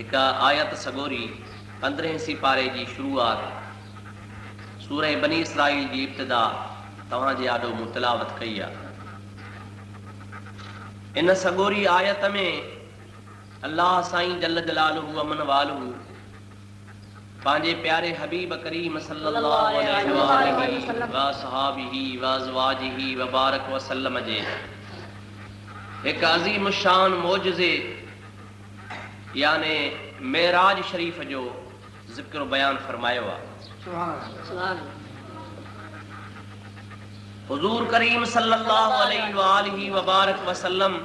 एक आयत सगोरी 15 सिपारे जी शुरुआत सूरह बनी इसराइल जी इब्तिदा तव्हांजे आॾो मूं तिलावत कई आहे। इन सगोरी आयत में अल्लाह साईं जल जलालहू अमन वालहू पंहिंजे प्यारे हबीब करीम सल्लल्लाहु अलैहि व सहाबिही व अज़वाजिही व बारक वसल्लम जे एक अज़ीम शान मोजज़े याने मेराज शरीफ जो ज़िक्र बयान फरमायो आहे। हुज़ूर करीम सल्लल्लाहु अलैहि व बारक वसल्लम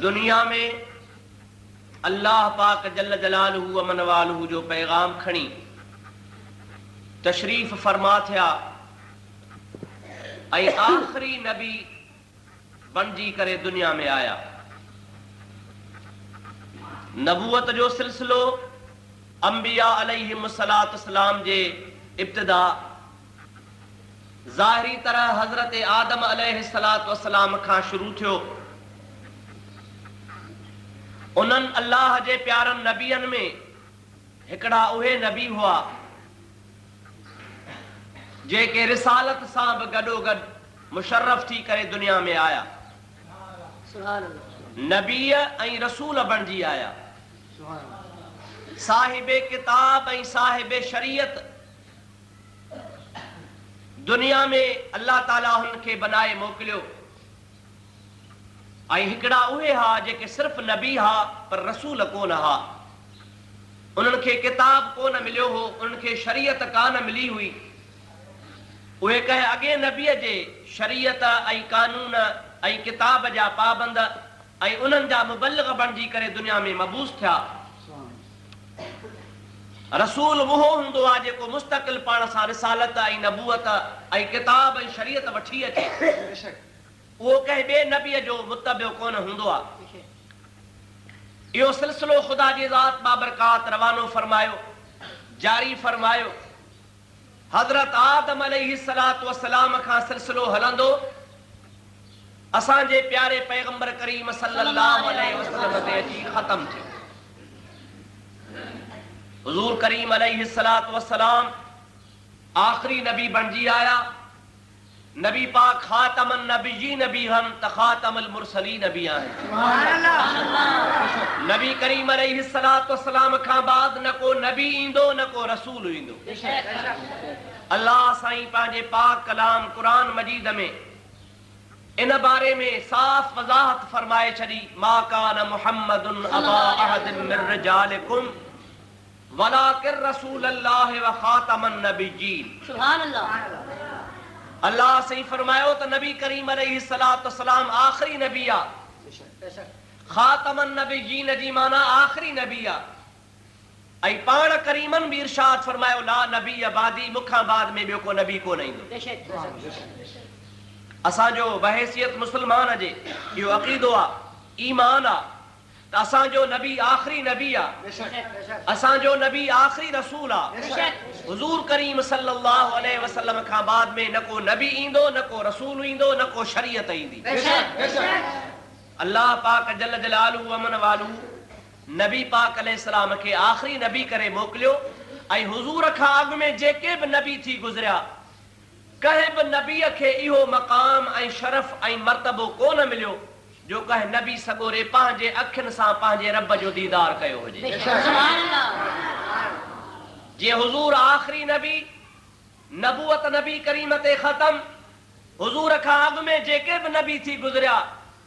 दुनिया में अल्लाह पाक जल जलालहू अमन वालहू जो पैगाम खणी तशरीफ फरमा थिया ऐं आखिरी नबी बणजी करे दुनिया में आया। नबूवत जो सिलसिलो अंबिया अलैहिमुस्सलाम जे इब्तिदा ज़ाहिरी तरह हज़रत आदम अलैहिस्सलाम खां शुरू थियो। उन्हनि अल्लाह जे प्यारनि नबियनि में हिकिड़ा उहे नबी हुआ जेके रिसालत सां बि गॾोगॾु मुशर्रफ थी करे दुनिया में आया। नबीय ऐं रसूल बणजी आया। साहिबे किताब ऐं साहिबे शरीयत दुनिया में अल्लाह ताला हुन खे बनाए मोकिलियो। ऐं हिकिड़ा उहे हा जेके सिर्फ़ नबी हा पर रसूल कोन हा। उन्हनि खे किताब कोन मिलियो हो, उन्हनि खे शरीयत कान मिली हुई। उहे कंहिं अॻे नबीअ जे शरीयत ऐं कानून ऐं किताब जा पाबंद ऐं उन्हनि जा मुबल्लिग़ बणजी करे दुनिया में मबूस थिया। रसूल उहो हूंदो आहे जेको मुस्तक़िल पाण सां रिसालत ऐं नबूअत ऐं किताब ऐं शरीयत वठी अचे। उहो कंहिं ॿिए नबीअ जो मुतबियो कोन हूंदो आहे। इहो सिलसिलो ख़ुदा जी ज़ात बाबरकात रवानो फरमायो, जारी फरमायो। हज़रत आदम अलैहिस्सलाम खां सिलसिलो हलंदो असांजे प्यारे पैगंबर करीम सल्लल्लाहु अलैहि वसल्लम ते अची ख़त्म थियो। हुज़ूर करीम अलैहिस्सलाम आखिरी नबी बणजी आया। नबी पाक ख़ातमुन नबिय्यीन भी हन त ख़ातमुल मुरसलीन भी आहिनि। नबी करीम अलैहिस्सलाम खां बाद न को नबी ईंदो न को रसूल ईंदो। अल्लाह साईं पंहिंजे पाक कलाम क़ुरान मजीद में इन बारे में साफ़ वज़ाहत फरमाए छॾी। मा कान मुहम्मदुन अबा अहदिन मिन रिजालिकुम वलाकिन रसूलल्लाह व ख़ातमुन नबिय्यीन। सुभान अल्लाह। अल्लाह सही फरमायो त नबी करीम अलैहिस्सलाम आखिरी नबी आ। ख़ातमुन नबिय्यीन जी माना आखिरी नबी आ। ऐं पाण करीमन भी इरशाद फरमायो ला नबी बादी, मुखां बाद में ॿियो को नबी कोन ईंदो। असांजो बहैसियत मुस्लमान जे इहो अक़ीदो आहे, ईमान आहे त असांजो नबी आखिरी नबी आहे। असांजो नबी आखिरी रसूल आहे। हुज़ूर करीम सल्लल्लाहु अलैहि वसल्लम खां बाद में न को नबी ईंदो, न को रसूल ईंदो, न को शरीयत ईंदी। अल्लाह पाक जल जलालहू अमन वालहू नबी पाक अलैहिस्सलाम खे आखिरी नबी करे मोकिलियो। ऐं हुज़ूर खां अॻु में जेके बि नबी थी गुज़रिया कंहिं बि नबीअ खे इहो मक़ाम ऐं शरफ़ ऐं मर्तबो कोन मिलियो जो कंहिं नबी सॻोरे पंहिंजे अखियुनि सां पंहिंजे रब जो दीदार कयो हुजे। जीअं हुज़ूर आखिरी नबी, नबूअत नबी करीम ते ख़तम। हुज़ूर खां अॻु में जेके बि नबी थी गुज़रिया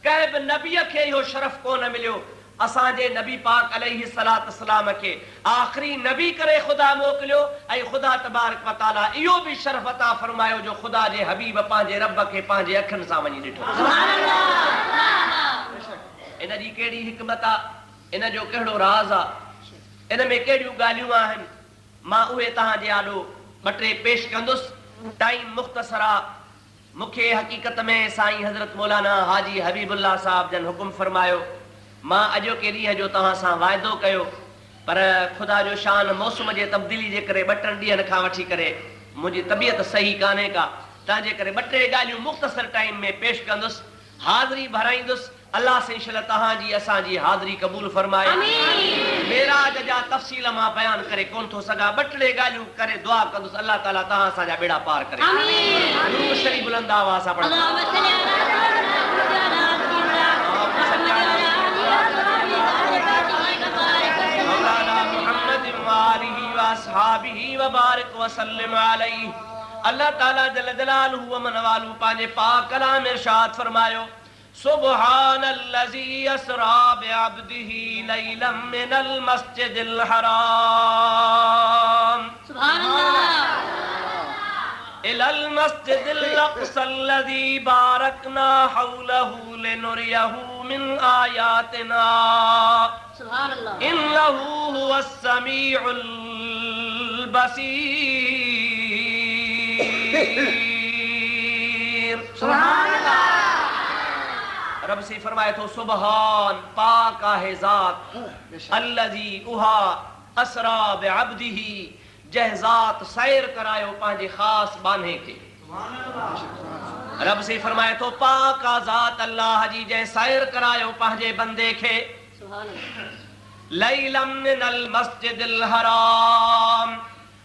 कंहिं बि नबीअ खे इहो शरफ़ कोन मिलियो। असांजे नबी पाक अलैहिस्सलाम खे आखिरी नबी करे ख़ुदा मोकिलियो ऐं ख़ुदा तबारक व तआला इहो बि शरफ़ अता फरमायो जो ख़ुदा जे हबीब पंहिंजे रब खे पंहिंजे अखियुनि सां वञी ॾिठो। इन जी कहिड़ी हिकमत आहे, इन जो कहिड़ो राज़ आहे, इन में कहिड़ियूं ॻाल्हियूं आहिनि, मां उहे तव्हांजे आॾो ॿ टे पेश कंदुसि। टाइम मुख़्तसर आहे। मूंखे हक़ीक़त में साईं हज़रत मौलाना हाजी हबीबुल्लाह साहब जन हुकुम फरमायो। मां अॼोके ॾींहं जो तव्हां सां वाइदो कयो पर ख़ुदा जो शान मौसम जे तब्दीली जे करे 2-3 ॾींहंनि खां वठी करे मुंहिंजी तबियत सही कान्हे का, तंहिंजे करे 2-3 ॻाल्हियूं मुख़्तसर टाइम में पेश कंदुसि। हाज़िरी भराईंदुसि अल्लाह से इंशाअल्लाह तहां जी असां जी हाज़री कबूल फरमाए। आमीन। मेराज जा तफसील मां बयान करे कोन थो सघां, बटले गालियूं करे दुआ कंदुसि अल्लाह ताला तहां असां जा बेड़ा पार करे। आमीन। दुरूद शरीफ बुलंद आवाज़ सां पढ़ो। मौलाना मुहम्मद व आलिहि व असहाबिहि व बारिक व सल्लिम अलैहि। अल्लाह ताला जल जलालहु व मन वालू पांजे पाक कलाम इरशाद फरमायो सुब्हानल्लज़ी असरा बिअब्दिही लैलन मिनल मस्जिदिल हराम इलल मस्जिदिल अक़सल्लज़ी बारकना हौलहु लिनुरियहु मिन आयातिना इन्नहु हुवस समीउल बसीर। सुभान अल्लाह। रब से फरमाए तो सुबहान पाक आहे ज़ात अल्लज़ी उहा असरा बिअब्दिही जह ज़ात सैर करायो पंहिंजे ख़ास बाने खे। रब से फरमाए तो पाक आ ज़ात अल्लाह जी जह सैर करायो पंहिंजे बंदे खे लैलम मिनल मस्जिदिल हराम।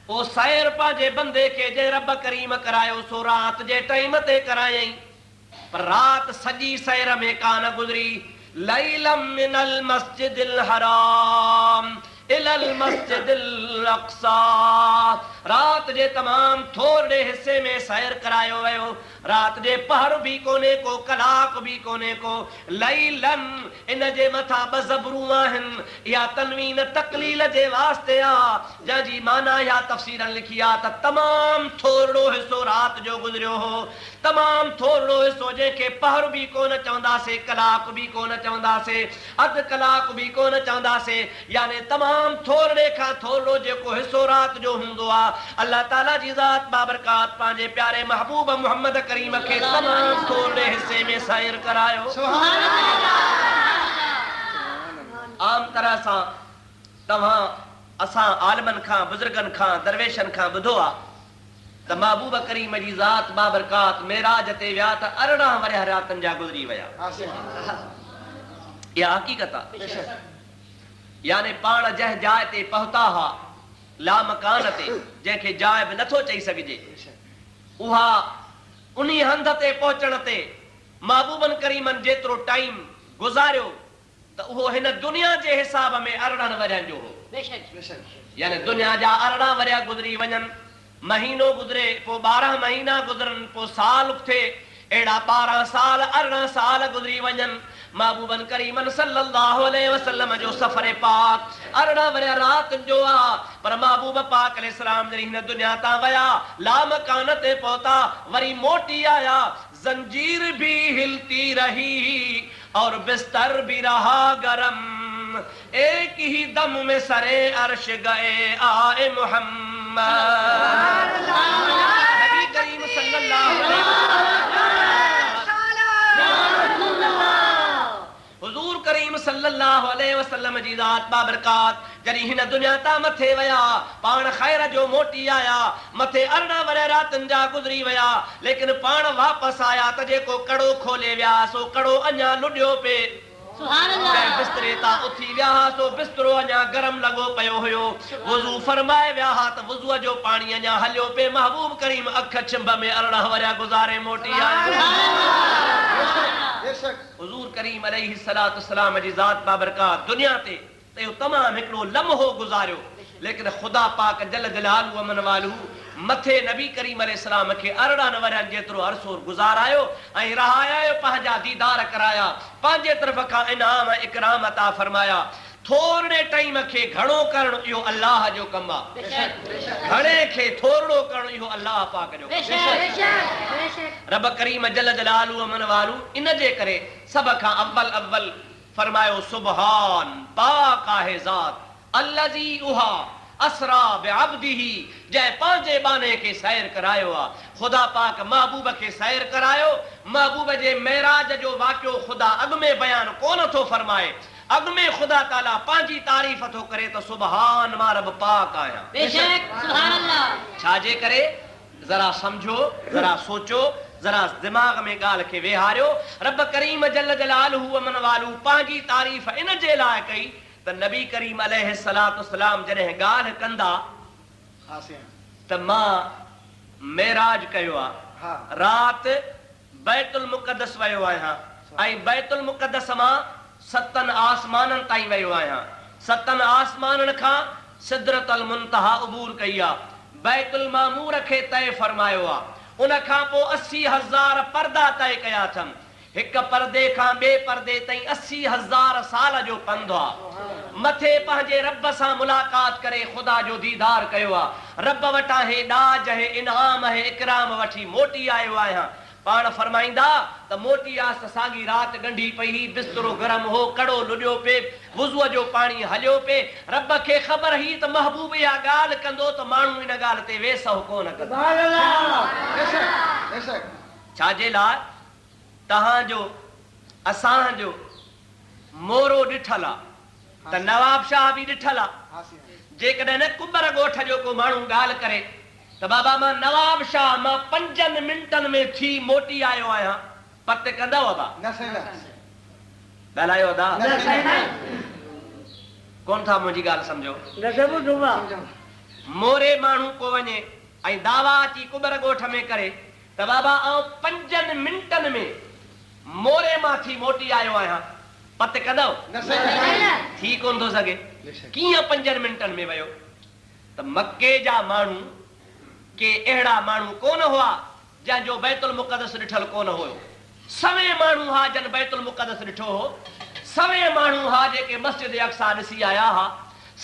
ओ सैर पंहिंजे बंदे खे जे रब करीम करायो सो रात जे टाइम ते करायई, पर रात सजी सैर में कान गुजरी। लैलम मिनल मस्जिदिल हराम इलल मस्जिदिल अक़सा। रात जे तमाम थोड़े हिस्से में सैर करायो वयो, रात जे पहर भी कोने को कलाक भी कोने को। लैलन इन जे मथा ब ज़बरूं आहिनि, या तनवीन तकलील जे वास्ते आ, जंहिंजी माना या तफ़सीरन लिखी आ त तमाम थोड़ो हिस्सो रात जो गुज़रियो हो, तमाम थोड़ो हिस्सो जंहिंखे पहर भी कोन चवंदासीं, कलाक भी कोन चवंदासीं, अधु कलाक भी कोन चवंदासीं, यानी तमाम थोड़े खां थोड़ो जेको हिस्सो रात जो हूंदो आ। अल्लाह ताला जी ज़ात बाबरकात पंहिंजे प्यारे महबूब मोहम्मद करीम खे तमाम थोड़े हिस्से में सैर करायो। सुभान अल्लाह। आम तरह सां तव्हां असां आलमन खां, बुजुर्गन खां, दरवेशन खां ॿुधो आ त महबूब करीम जी ज़ात बाबरकात मेराज ते विया त 18 वरिया रातनि जा गुज़री विया। इहा हक़ीक़त आ। यानी पाण जंहिं जाइ ते पहुता हा ला मकान ते, जंहिंखे जाइ बि नथो चई सघिजे, उहा उन्ही हंध ते पहुचण ते महबूबन करीमन जेतिरो टाइम गुज़ारियो त उहो हिन दुनिया जे हिसाब में 18 वरियनि जो हो। यानी दुनिया जा 18 वरिया गुज़री वञनि, महीनो गुज़रे, पोइ 12 महीना गुज़रनि, पोइ साल थिए, अहिड़ा 12 साल 18 साल गुज़री वञनि। महबूबन करीमन सल्लल्लाहु अलैहि वसल्लम जो सफ़र पाक 18 वरिया रात जो आ, पर महबूब पाक अलैहिस्सलाम जॾहिं हिन दुनिया तां वया, लामकान ते पहुता, वरी मोटी आया, जंजीर भी हिलती रही और बिस्तर भी रहा गरम, एक ही दम में सरे अर्श गए आए मोहम्मद। नबी करीम सल्लल्लाहु अलैहि हुजूर करीम सल्लल्लाहु अलैहि वसल्लम जी ज़ात बाबरकात जॾहिं हिन दुनिया तां मथे वया, पाण ख़ैर जो मोटी आया, मथे 18 वरिया रातनि जा गुज़री विया, लेकिन पाण वापसि आया त जेको कड़ो खोले विया सो कड़ो अञा लुॾियो पे। सुभान अल्लाह। बिस्तरे तां उथी विया सो बिस्तरो अञा गरम लॻो पियो हुयो, वुज़ू फरमाए विया त वुज़ूअ जो पाणी अञा हलियो पे। महबूब करीम अख छिंभ में 18 वरिया गुज़ारे मोटी आया। हुजूर करीम अलैहिस्सलातु वस्सलाम जी ज़ात बाबरकात दुनिया ते तमाम हिकिड़ो लम्हो गुज़ारियो, लेकिन ख़ुदा पाक जल जलालहु मन वालू मथे नबी करीम अलैहिस्सलाम खे 18 वरियनि जेतिरो अरसो गुज़ारायो ऐं रहाया, पंहिंजा दीदार कराया, पंहिंजे तरफ़ खां इनाम इकराम अता फरमाया। थोड़े टाइम खे घणो करणु इहो अल्लाह जो कमु आहे, घणे खे थोरो करणु इहो अल्लाह पाक जो कमु आहे। रब करीम जल जलालहु मन वालू इन जे करे सभ खां अव्वल फरमायो सुबहान पाक आहे ज़ात अल्लज़ी उहा असरा बिअब्दिही जंहिं पंहिंजे बाने खे सैर करायो आहे। ख़ुदा पाक महबूब खे सैर करायो। महबूब जे मेराज जो वाक़ियो ख़ुदा अॻु में बयानु कोन थो फरमाए, अॻु में ख़ुदा ताला पंहिंजी तारीफ़ थो करे त सुबहान मां रब पाक आहियां। बेशक सुभान अल्लाह। छाजे करे? ज़रा सम्झो, ज़रा सोचो, जरा दिमाग में गाल के वेहारियो। रब करीम जल जलालहू व मन वालू पांजी तारीफ इन जे लाइ कई त नबी करीम अलैहिस्सलातु वस्सलाम जॾहिं गाल कंदा त मां मेराज कयो आ, रात बैतुल मुक़द्दस वयो आहियां ऐं बैतुल मुक़द्दस मां 7 आसमाननि ताईं वयो आहियां। 7 आसमाननि खां सिदरतुल मुंतहा उबूर कई आ, बैतुल मामूर खे तय फरमायो आ। उन खां पोइ 80,000 पर्दा तय कया अथनि। हिक पर्दे खां ॿिए पर्दे ताईं 80,000 साल जो पंधु आ। मथे पंहिंजे रब सां मुलाक़ात करे ख़ुदा जो दीदार कयो आ। रब वटां हे ॾाज हे इनाम हे इकराम वठी मोटी आयो आहियां। पाण फरमाईंदा त मोटी आस साॻी रात ॻंढी पई, बिस्तरो गरम हो, कड़ो लुॾियो पे, वुज़ूअ जो पाणी हलियो पे। रब खे ख़बर ही त महबूब इहा ॻाल्हि कंदो त माण्हू इन ॻाल्हि ते वेसो कोन कंदो। छाजे लाइ? तव्हांजो असांजो मोरो ॾिठल आहे त नवाब शाह बि ॾिठल आहे। जेकॾहिं न कुंबर ॻोठ जो को माण्हू ॻाल्हि करे त बाबा मां नवाब शाह मां 5 मिंटनि में थी मोटी आयो आहियां, पत कंदव बा? ॻाल्हायो दा कोन था मुंहिंजी ॻाल्हि सम्झो। मोरे माण्हू को वञे ऐं दावा अची कुंबर ॻोठ में करे त बाबा आउं 5 मिंटनि में मोरे मां थी मोटी आयो आहियां, पत कंदव? थी कोन थो सघे। कीअं 5 मिंटनि में वियो? त मके जा माण्हू के अहिड़ा माण्हू कोन हुआ जंहिंजो बैतुल मुक़द्दस ॾिठल कोन हुयो। सवे माण्हू हा जन बैतुल मुक़द्दस ॾिठो हो। सवे माण्हू हा जेके मस्जिद अक्सा ॾिसी आया हा।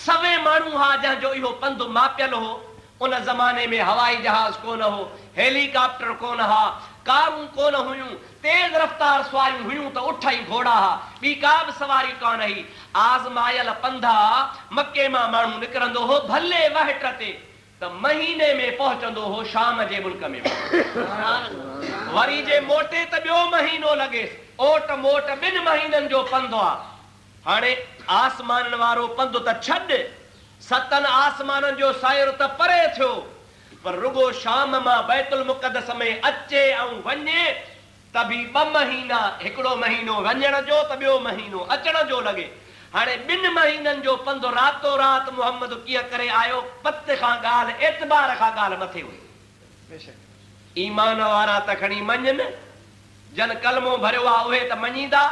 सवे माण्हू हा जंहिंजो इहो पंधु मापियल हो। उन ज़माने में हवाई जहाज कोन हो, हेलीकॉप्टर कोन हा, कारूं कोन हुयूं, तेज रफ्तार सवारियूं हुयूं त उठ ई घोड़ा हा, ॿी का बि सवारी कोन हुई। आज़मायल पंधा मके मां माण्हू निकिरंदो हो भले वहट ते त महीने में पहुचंदो हो शाम जे मुल्क में। वरी जे मोटे त ॿियो महीनो लॻे। ओट मोट 2 महीननि जो पंधु आ। हाणे आसमाननि वारो पंधु त छॾ, 7 आसमाननि जो साइर त परे थियो, पर रुगो शाम मां बैतुल मुक़द्दस में अचे ऐं वञे त बि 2 महीना, हिकिड़ो महीनो वञण जो त ॿियो महीनो अचण जो लॻे। हाणे 2 महीननि जो पंधु रातो रात मुहम्मद कीअं करे आयो? पत खां ॻाल्हि एतबार खां ॻाल्हि मथे हुई। ईमान वारा त खणी मञनि, जन कलमो भरियो आहे उहे त मञींदा,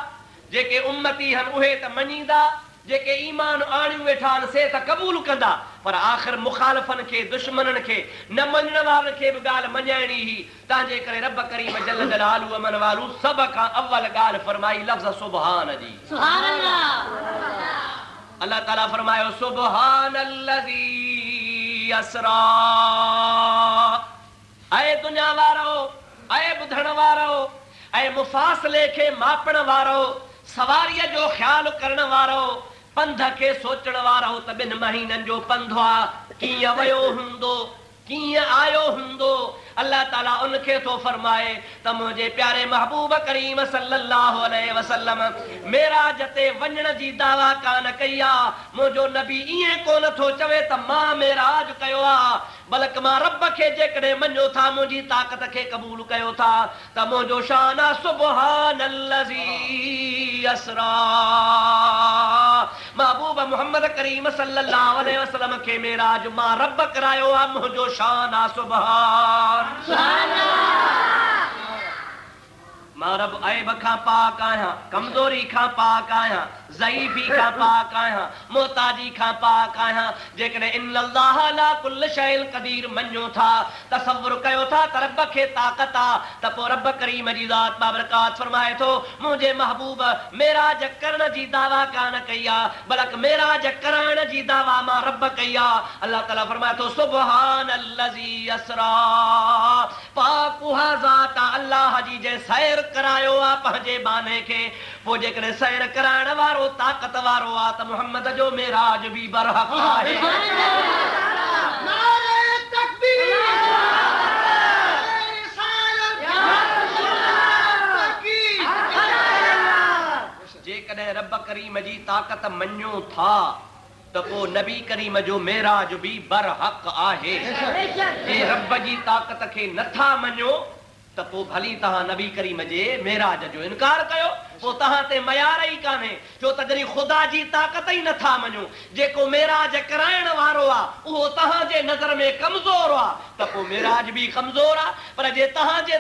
जेके उम्मती आहिनि उहे त मञींदा, जेके ईमान आणियूं वेठा आहिनि से त क़बूल कंदा। पर आख़िर मुखालिफ़नि खे, दुश्मननि खे, न मञण वारनि खे बि ॻाल्हि मञाइणी ही। तंहिंजे करे रब करीम जल जलालहू व मन वालू सभ खां अव्वल ॻाल्हि फरमाई लफ़्ज़ सुभान जी। सुभान अल्लाह। अल्लाह ताला फरमायो सुभानल्लज़ी असरा। ऐं दुनिया वारो, ऐं ॿुधण वारो, ऐं मुफ़ासिले खे मापण वारो, सवारीअ जो ख़्यालु करण वारो, पंध खे सोचण वारो त 2 महीननि जो पंधु आ, कीअं वियो हूंदो, कीअं आयो हूंदो। अल्लाह ताला उनखे थो फरमाए त मुंहिंजे प्यारे महबूब करीम सल्लल्लाहु अलैहि वसल्लम मेराज ते वञण जी दावा कान कई आ। मुंहिंजो नबी ईअं कोन थो चवे त मां मेराज कयो आ, बल्कि मां रब खे जेकॾहिं मञो था, मुंहिंजी ताक़त खे क़बूल कयो था त मुंहिंजो शान आहे सुब्हानल्लज़ी असरा। महबूब मोहम्मद करीम सल्लल्लाहु अलैहि वसल्लम खे मेराज मां रब करायो आहे, मुंहिंजो शान आहे सुभान। मां रब ऐब खां पाक आहियां, कमज़ोरी खां पाक आहियां, ज़ईफ़ी खां पाक आहियां, मोहताजी खां पाक आहियां। जेकॾहिं इन्नल्लाह अला कुल्लि शैइन क़दीर मञो था, तसव्वुर कयो था त रब खे ताक़त आ, त पोइ रब करीम जी ज़ात बाबरकात फरमाए थो मुंहिंजे महबूब मेराज करण जी दावा कान कई आ, बल्कि मेराज कराइण जी दावा मां रब कई आ। अल्लाह ताला फरमाए थो सुब्हानल्लज़ी असरा। पाक उहा ज़ात आ अल्लाह जी जे सैर करायो आ पंहिंजे बाने खे। पोइ जेकॾहिं सैर कराइण वारो ताक़त वारो आ त मुहम्मद जो मेराज बि बरहक़ आहे। जेकॾहिं रब करीम जी ताक़त मञो था त पोइ नबी करीम जो मेराज बि बरहक़ आहे। जे रब जी ताक़त खे नथा मञो त त पोइ भली तहां नबी करीम जे मेराज जो इनकार कयो, पोइ तहां ते मयार ई कान्हे, छो त जॾहिं ख़ुदा जी ताक़त ई नथा मञो, जेको मेराज कराइण वारो आहे उहो तहां जे नज़र में कमज़ोर आहे, त पोइ मेराज बि कमज़ोर आहे। पर जे तहां जे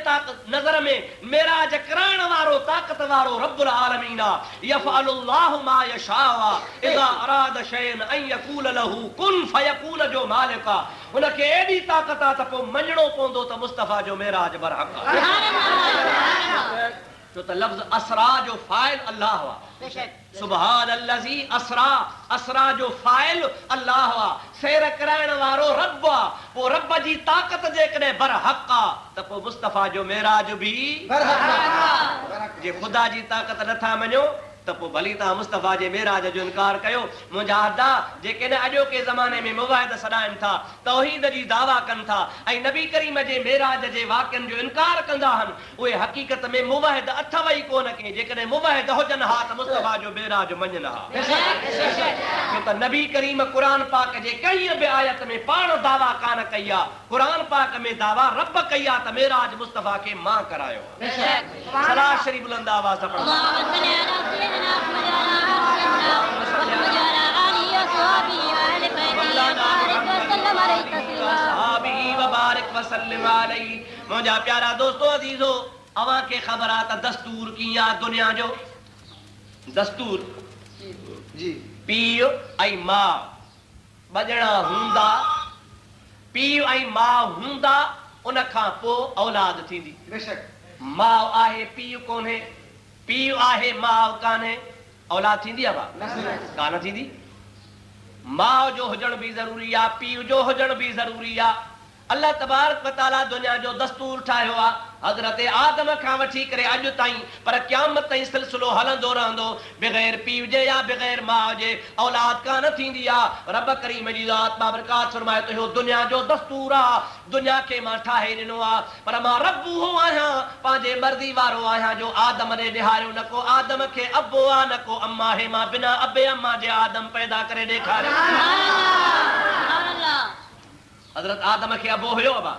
नज़र में मेराज कराइण वारो ताक़त वारो रब्बुल आलमीन आहे, यफ़अलुल्लाहु मा यशाअ इज़ा अराद शैअन अन यक़ूल लहू कुन फयकून जो मालिक आहे। हुनखे एॾी ताक़त आहे त पोइ मञणो पवंदो त मुस्तफ़ा जो मेराज बरहक़ आहे, छो त लफ़्ज़ असरा जो फ़ाइल अल्लाह आहे। सुभान अल्लज़ी असरा, असरा जो फ़ाइल अल्लाह आहे, सैर कराइण वारो रब आहे। पोइ रब जी ताक़त जेकॾहिं बरहक़ आहे त पोइ मुस्तफ़ा जो मेराज बि बरहक़ आहे। जे ख़ुदा जी ताक़त नथा मञो त पोइ भली तव्हां मुस्तफ़ा जे मेराज जो इनकार कयो। मुंहिंजा अदा जेके न अॼोके ज़माने में मुवाहिद सॾाइनि था, तौहीद जी दावा कनि था ऐं नबी करीम जे मेराज जे वाक़िअनि जो इनकार कंदा आहिनि, उहे हक़ीक़त में मुवाहिद अथव ई कोन के। जेकॾहिं मुवाहिद हुजनि हा त मुस्तफ़ा जो मेराज मञनि हा, छो त नबी करीम क़ुरान पाक जे कंहिं बि आयत में पाण दावा कान कई आहे। क़ुरान पाक में दावा रब कई आहे त मेराज मुस्तफ़ा खे मां करायो। सलाह शरीफ़ बुलंद आवाज़ सां पढ़ो। मुंहिंजा प्यारा दोस्तो अज़ीज़ो, अवां खे ख़बर आहे त दस्तूर कीअं आहे दुनिया जो। दस्तूर जी पीउ ऐं माउ ॿ ॼणा हूंदा, पीउ ऐं माउ हूंदा, उन खां पोइ औलाद थींदी। माउ आहे पीउ कोन्हे, पीउ आहे माउ कान्हे, औलाद थींदी आहे कान थींदी। माउ जो हुजण बि ज़रूरी आहे, पीउ जो हुजण बि ज़रूरी आहे। अल्लाह तबारक व तआला दुनिया जो दस्तूर ठाहियो आहे हज़रत आदम खां वठी करे अॼु ताईं, पर क़यामत ताईं सिलसिलो हलंदो रहंदो। बग़ैर पीउ जे या बग़ैर माउ जे औलाद कान थींदी आहे। रब करीम जी ज़ात बाबरकात फरमाए त इहो दुनिया जो दस्तूर आहे, दुनिया खे मां ठाहे ॾिनो आहे, पर मां रब उहो आहियां, पंहिंजे मर्ज़ी वारो आहियां जो आदम ॾे ॾेखारियो। न को आदम खे अबो आहे न को अम्मा आहे, मां बिना अबे अम्मा जे आदम पैदा करे ॾेखारियो। हज़रत आदम खे अबो हुयो, अबा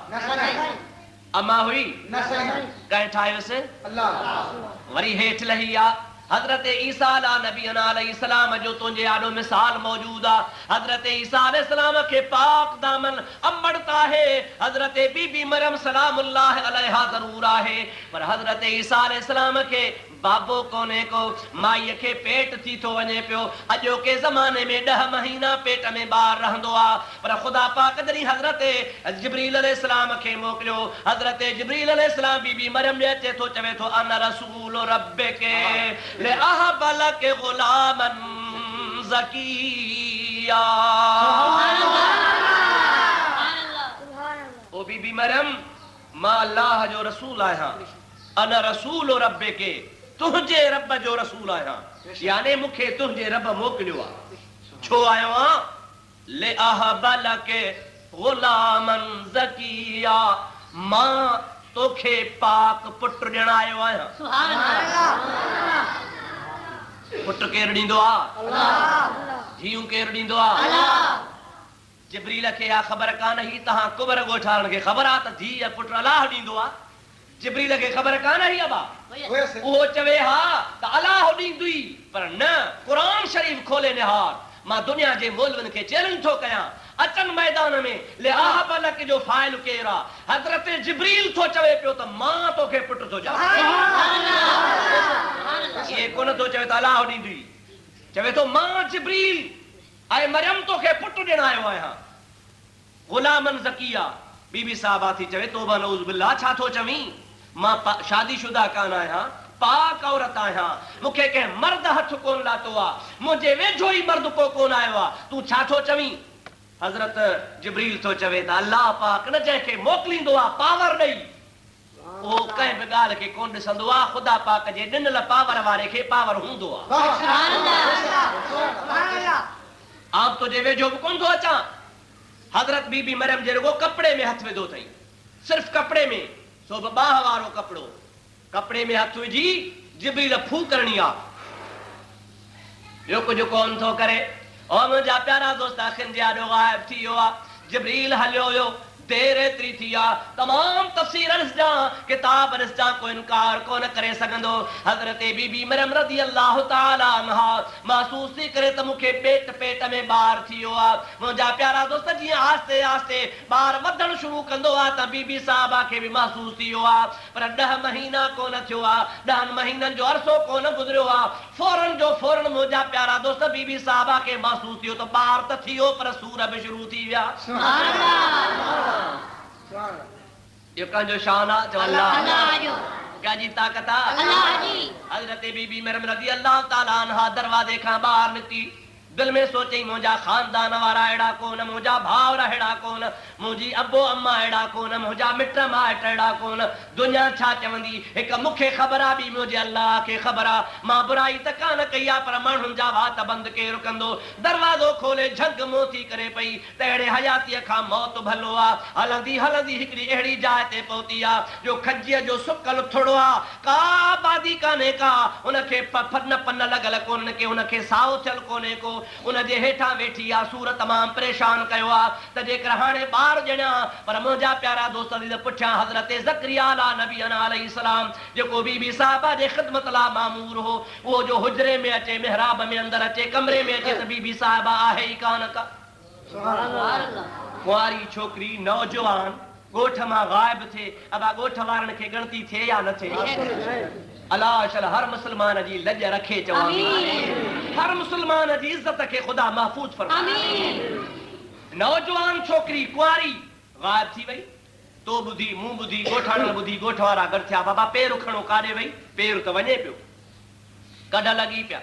अम्मा हुई, कंहिं ठाहियोसि? वरी हेठि लही आहे हज़रत ईसा अला नबीना अलैहिस्सलाम जो तुंहिंजे आॾो मिसाल मौजूद आहे। हज़रत ईसा अलैहिस्सलाम खे पाक दामन अमड़त आहे, हज़रत बीबी मरियम सलामुल्लाह अलैहा ज़रूर आहे, पर हज़रत ईसा अलैहिस्सलाम खे बाबो कोन्हे को, माईअ खे पेट थी थो वञे पियो। अॼोके ज़माने में 10 महीना पेट में ॿार रहंदो आहे, पर ख़ुदा पाक जॾहिं हज़रत जिब्रील अलैहिस्सलाम खे मोकिलियो, हज़रत जिब्रील अलैहिस्सलाम बीबी मरियम ॾे अचे थो, चवे थो अन रसूल रब्बिके लिअहब लक गुलामन ज़किया। ओ बीबी मरियम, मां अल्लाह जो रसूल आहियां। अन रसूल रब्बिके, तुंहिंजे रब जो रसूल आहियां, यानी मूंखे तुंहिंजे रब मोकिलियो आहे। छो आयो आहियां? लिअहब लक गुलामन ज़किया, मां तोखे पाक पुट ॾियण आयो आहियां। पुट केरु ॾींदो आहे? धीअ केरु ॾींदो आहे? जिब्रील खे इहा ख़बर कान हुई, तव्हां कुबर ॻोठाणनि खे ख़बर आहे त धीअ पुट अलाह ॾींदो आहे। जिब्रील खे ख़बर कान हुई अबा, उहो चवे हा त अलाह ॾींदुई, पर न, क़ुरान शरीफ़ खोले निहार। मां दुनिया जे मौलवियुनि खे चैलेंज थो कयां, अचनि मैदान में लिहाब लक जो फ़ाइल केरु आहे? हज़रत जिब्रील थो चवे पियो त मां तोखे पुट थो ॾियां। इहे कोन थो चवे त अलाह ॾींदुई, चवे थो मां जिब्रील ऐं मरियम तोखे पुट ॾियण आयो आहियां। गुलामन ज़किया, बीबी साहबा थी चवे तौबा नऊज़ बिल्लाह, छा थो चवीं? मां शादीशुदा कान आहियां, पाक औरत आहियां, मूंखे कंहिं मर्द हथ कोन लातो आहे, मुंहिंजे वेझो ई मर्द को कोन आयो आहे, तूं छा थो चवीं? हज़रत जिब्रील थो चवे त अल्लाह पाक न जंहिंखे मोकिलींदो आहे पावर ॾेई, उहो कंहिं बि ॻाल्हि खे कोन ॾिसंदो आहे। ख़ुदा पाक जे ॾिनल पावर वारे खे पावर हूंदो आहे। आम तुंहिंजे वेझो बि कोन थो अचां। हज़रत बीबी मरियम जे रुगो कपिड़े में हथ विधो अथई, सिर्फ़ कपिड़े में, सो बि बाह वारो कपिड़ो, कपिड़े में हथ विझी जिब्रील फू करणी आहे, ॿियो कुझु कोन थो करे। और मुंहिंजा प्यारा दोस्त अखियुनि जे आॾो ग़ाइब थी वियो आहे। जिब्रील हलियो हुयो, देर एतरी थी आ तमाम तफसीर अर्ज़ जा किताब अर्ज़ जा को इनकार को न करे सगंदो हजरत बीबी मरियम रज़ी अल्लाह ताला अन्हा महसूस थी करे त मुखे पेट में बार थियो आ मुंजा प्यारा दोस्त जी आस्ते आस्ते बार वधण शुरू कंदो आ त बीबी साहबा के भी महसूस थियो आ पर 10 महीना को न थियो आ 10 महीनन जो अरसो को न गुजरियो आ फौरन जो फौरन मुंजा प्यारा दोस्त बीबी साहबा के महसूस थियो तो बार त थियो पर सूर भी शुरू थी विया सुभान अल्लाह ये कंजो शान आ जो अल्लाह जो क्या जी ताकत आ अल्लाह जी हजरत बीबी मरियम रज़ी अल्लाह ताला अन्हा दरवाजे का बाहर निकती दिल में सोचे मुझा खानदान वारा एड़ा कोन मुझा भावरा एड़ा कोन मुझी अब्बो अम्मा एड़ा कोन मुझा मिट माइट एड़ा कोन दुनिया छा चवंदी एक मुखे खबरा भी मुझे अल्लाह के खबरा मां बुराई त कान कया पर माण्हुनि जा वात बंद के रुकंदो दरवाजो खोले झग मोती करे पई तेड़े हयाती खा मौत भलो आ हलंदी हलंदी हिकड़ी एड़ी जाए ते पहुती आ जो खज्जीअ जो सुकल थोड़ो आ का बादी काने का उनके पन पन लगल कोन के उनके साओ चल कोने को उनजे हेठा वेठी आ सूर तमाम परेशान कयो आ त जेकर हाणे बार जणा पर मुंजा प्यारा दोस्त दी पुठिया हजरत ज़करिया नबी अलैहिस्सलाम जेको बीबी साहबा जे खिदमत ला मामूर हो वो जो हुजरे में अचे मेहराब में अंदर अचे कमरे में अचे त बीबी साहबा आहे ही कान का सुभान अल्लाह कुंवारी छोकरी नौजवान गोठ मां गायब थे अब गोठ वारन के गणती थे या न थे अल्लाह शल हर मुसलमान जी लज रखे चवा हर मुसलमान जी इज्जत के खुदा महफूज फरमाए नौजवान छोकरी कुंवारी गायब थी वई तो बुधी मुंह बुधी गोठाण बुधी गोठवारा गढ़ थिया बाबा पैर खणो काढे वई पैर तो वने पियो कढ लगी पिया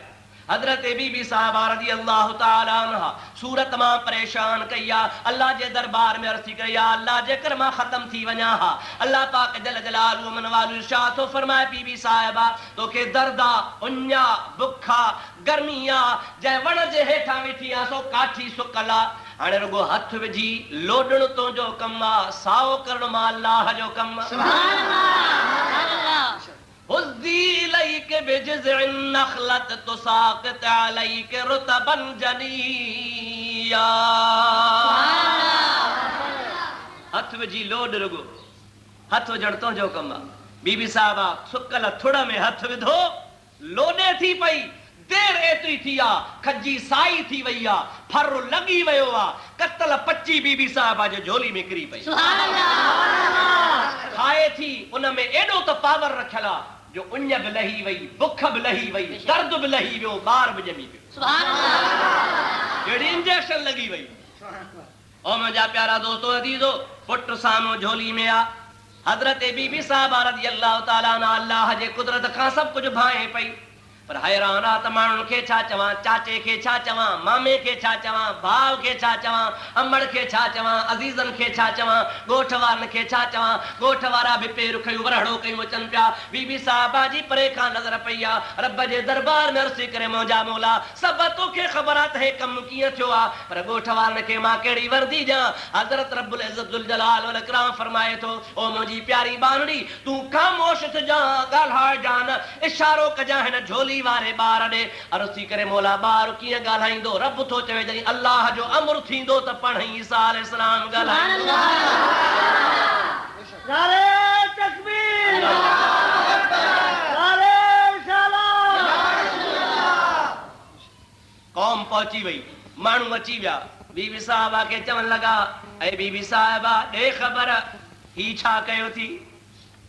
हजरत बीबी साहबा रज़ी अल्लाह ताला अन्हा सूरत मां परेशान कया अल्लाह जे दरबार में अर्ज़ कया अल्लाह जेकर मां खत्म थी वना हा अल्लाह पाक जल जलालु मन वालु इरशाद तो फरमाए बीबी साहबा तो के दर्दा उन्या बुखा गर्मिया जे वण जे हेठा वेठी आ सो काठी सुकला हाणे रुगो हथ विझी लोडण तो जो कम आ साओ करण मां अल्लाह जो कम सुभान अल्लाह हुज़्ज़ी इलैके बिजज़िन नख़लत तुसाक़ित अलैके रुतबन जनिया हथ विझी लोड रुगो हथ विझण तो जो कम आ बीबी साहबा सुकल थुड़ में हथ विधो लोडे थी पई देर एतरी थी आ खजी साई थी वई आ फर लगी वयो आ कतल पच्ची बीबी साहबा जो झोली में किरी पई सुभान अल्लाह खाए थी उन में एडो तो पावर रखला जो उन्य भी लही वई बुख भी लही वई दर्द भी लही वियो बार भी जमी पियो सुभान अल्लाह जेडी इंजेक्शन लगी वई ओ मुझा प्यारा दोस्तों अजीजो पुट सामो झोली में आ हजरत बीबी साहबा रज़ी अल्लाह ताला अन्हा अल्लाह जे कुदरत का सब कुछ भाए पई पर हैरान आ त माण्हुनि खे छा चवां चाचे खे छा चवां मामे खे छा चवां भाउ खे छा चवां अमड़ खे छा चवां अज़ीज़नि खे छा चवां ॻोठ वारनि खे छा चवां ॻोठ वारा बि पेर खयूं वरहड़ो कयूं अचनि पिया बीबी साहबा जी परे खां नज़र पई आ रब जे दरबार में अर्ज़ करे मुंहिंजा मौला सभु तोखे ख़बर आहे त हे कमु कीअं थियो आहे पर ॻोठ वारनि खे मां कहिड़ी वर्दी ॾियां हज़रत रब्बुल इज़्ज़त ज़ुल जलाल वल इकराम फरमाए थो ओ मुंहिंजी प्यारी बानड़ी तूं ख़ामोश थिजां ॻाल्हाए जान इशारो कजां हिन झोली वारे बार ने अर्ज़ करे मौला बार कीअं ॻाल्हाईंदो रब थो चवे जॾहिं अल्लाह जो अमर थींदो त पाण ईसा अलैहिस्सलाम ॻाल्हाईंदो नारे तकबीर नारे सलाम कौम पहुंची वई माण्हू अची विया बीबी साहबा के चवण लगा ऐ बीबी साहबा ॾे ख़बर ही छा कयो थी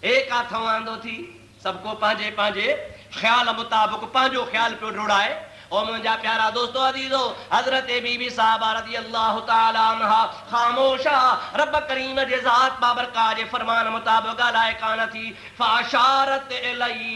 ए काथों आंदो थी सबको पंहिंजे पंहिंजे ख्याल मुताबिक पांजो ख्याल पे ढूंढाए ओ मुंजा प्यारा दोस्तों अजीजो हजरत बीबी साहबा रज़ी अल्लाह ताला अन्हा खामोशा रब करीम जे जात बाबरका जे फरमान मुताबिक ॻाल्हाए कान थी फाशारत इलैहि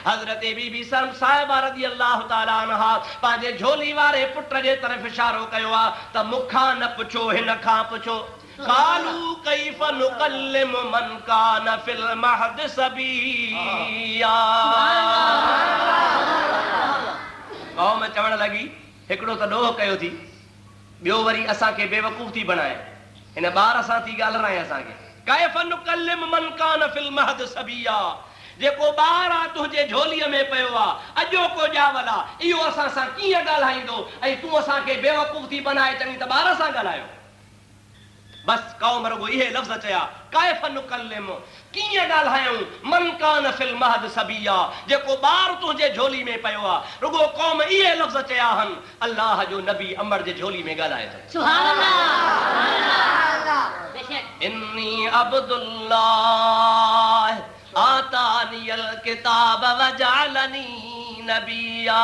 हजरत बीबी साहबा रज़ी अल्लाह ताला अन्हा पंहिंजे झोली वारे पुट जे तरफ़ इशारो कयो आ त मूंखां न पुछो हिन खां पुछो कालू कैफ नुकल्लिम मन कान फिल महद सबिया कौम चवण लगी हिकिड़ो त ॾोह कयो थी ॿियो वरी असांखे बेवकूफ़ थी बनाए हिन ॿार सां थी ॻाल्हाए असांखे कैफ नुकल्लिम मन कान फिल महद सबिया जेको ॿार आहे तुंहिंजे झोलीअ में पियो आहे अॼोको ॼावल आहे इहो असां सां कीअं ॻाल्हाईंदो ऐं तूं असांखे बेवकूफ़ थी बनाए चङी त ॿार सां ॻाल्हायो बस कौम रुगो इहे लफ़्ज़ चया कैफ़ नुकल्लिम कीअं ॻाल्हायूं मन कान फिल महद सबिया जेको ॿार तुंहिंजे झोली में पियो आहे रुगो कौम इहे लफ़्ज़ चया आहिनि अल्लाह जो नबी अमर जे झोली में ॻाल्हाए थो सुभान अल्लाह बेशक इन्नी अब्दुल्लाह आतानियल किताब वजालनी नबिया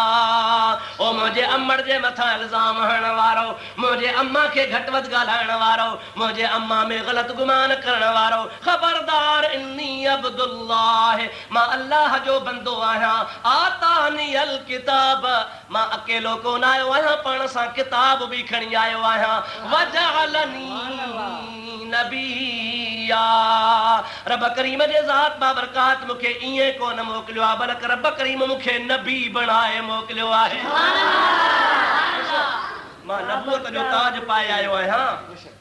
ओ मुझे अम्मड़ जे मथा इल्जाम हणण वारो मुझे अम्मा के घट वध ॻाल्हाइण वारो मुझे अम्मा में ग़लत गुमान करण वारो खबरदार इन्नी अब्दुल्लाह मां अल्लाह जो बंदो आहियां आतानियल किताब मां अकेलो कोन आयो आहियां पाण सां किताब भी खणी आयो आहियां वजालनी नबिया रब करीम जे ज़ात बाबरकात मुखे इए कोन मोकलियो आहे बल्कि रब करीम मुखे नबी बनाए मोकलियो आहे मां नबूवत जो ताज पाए आयो आहियां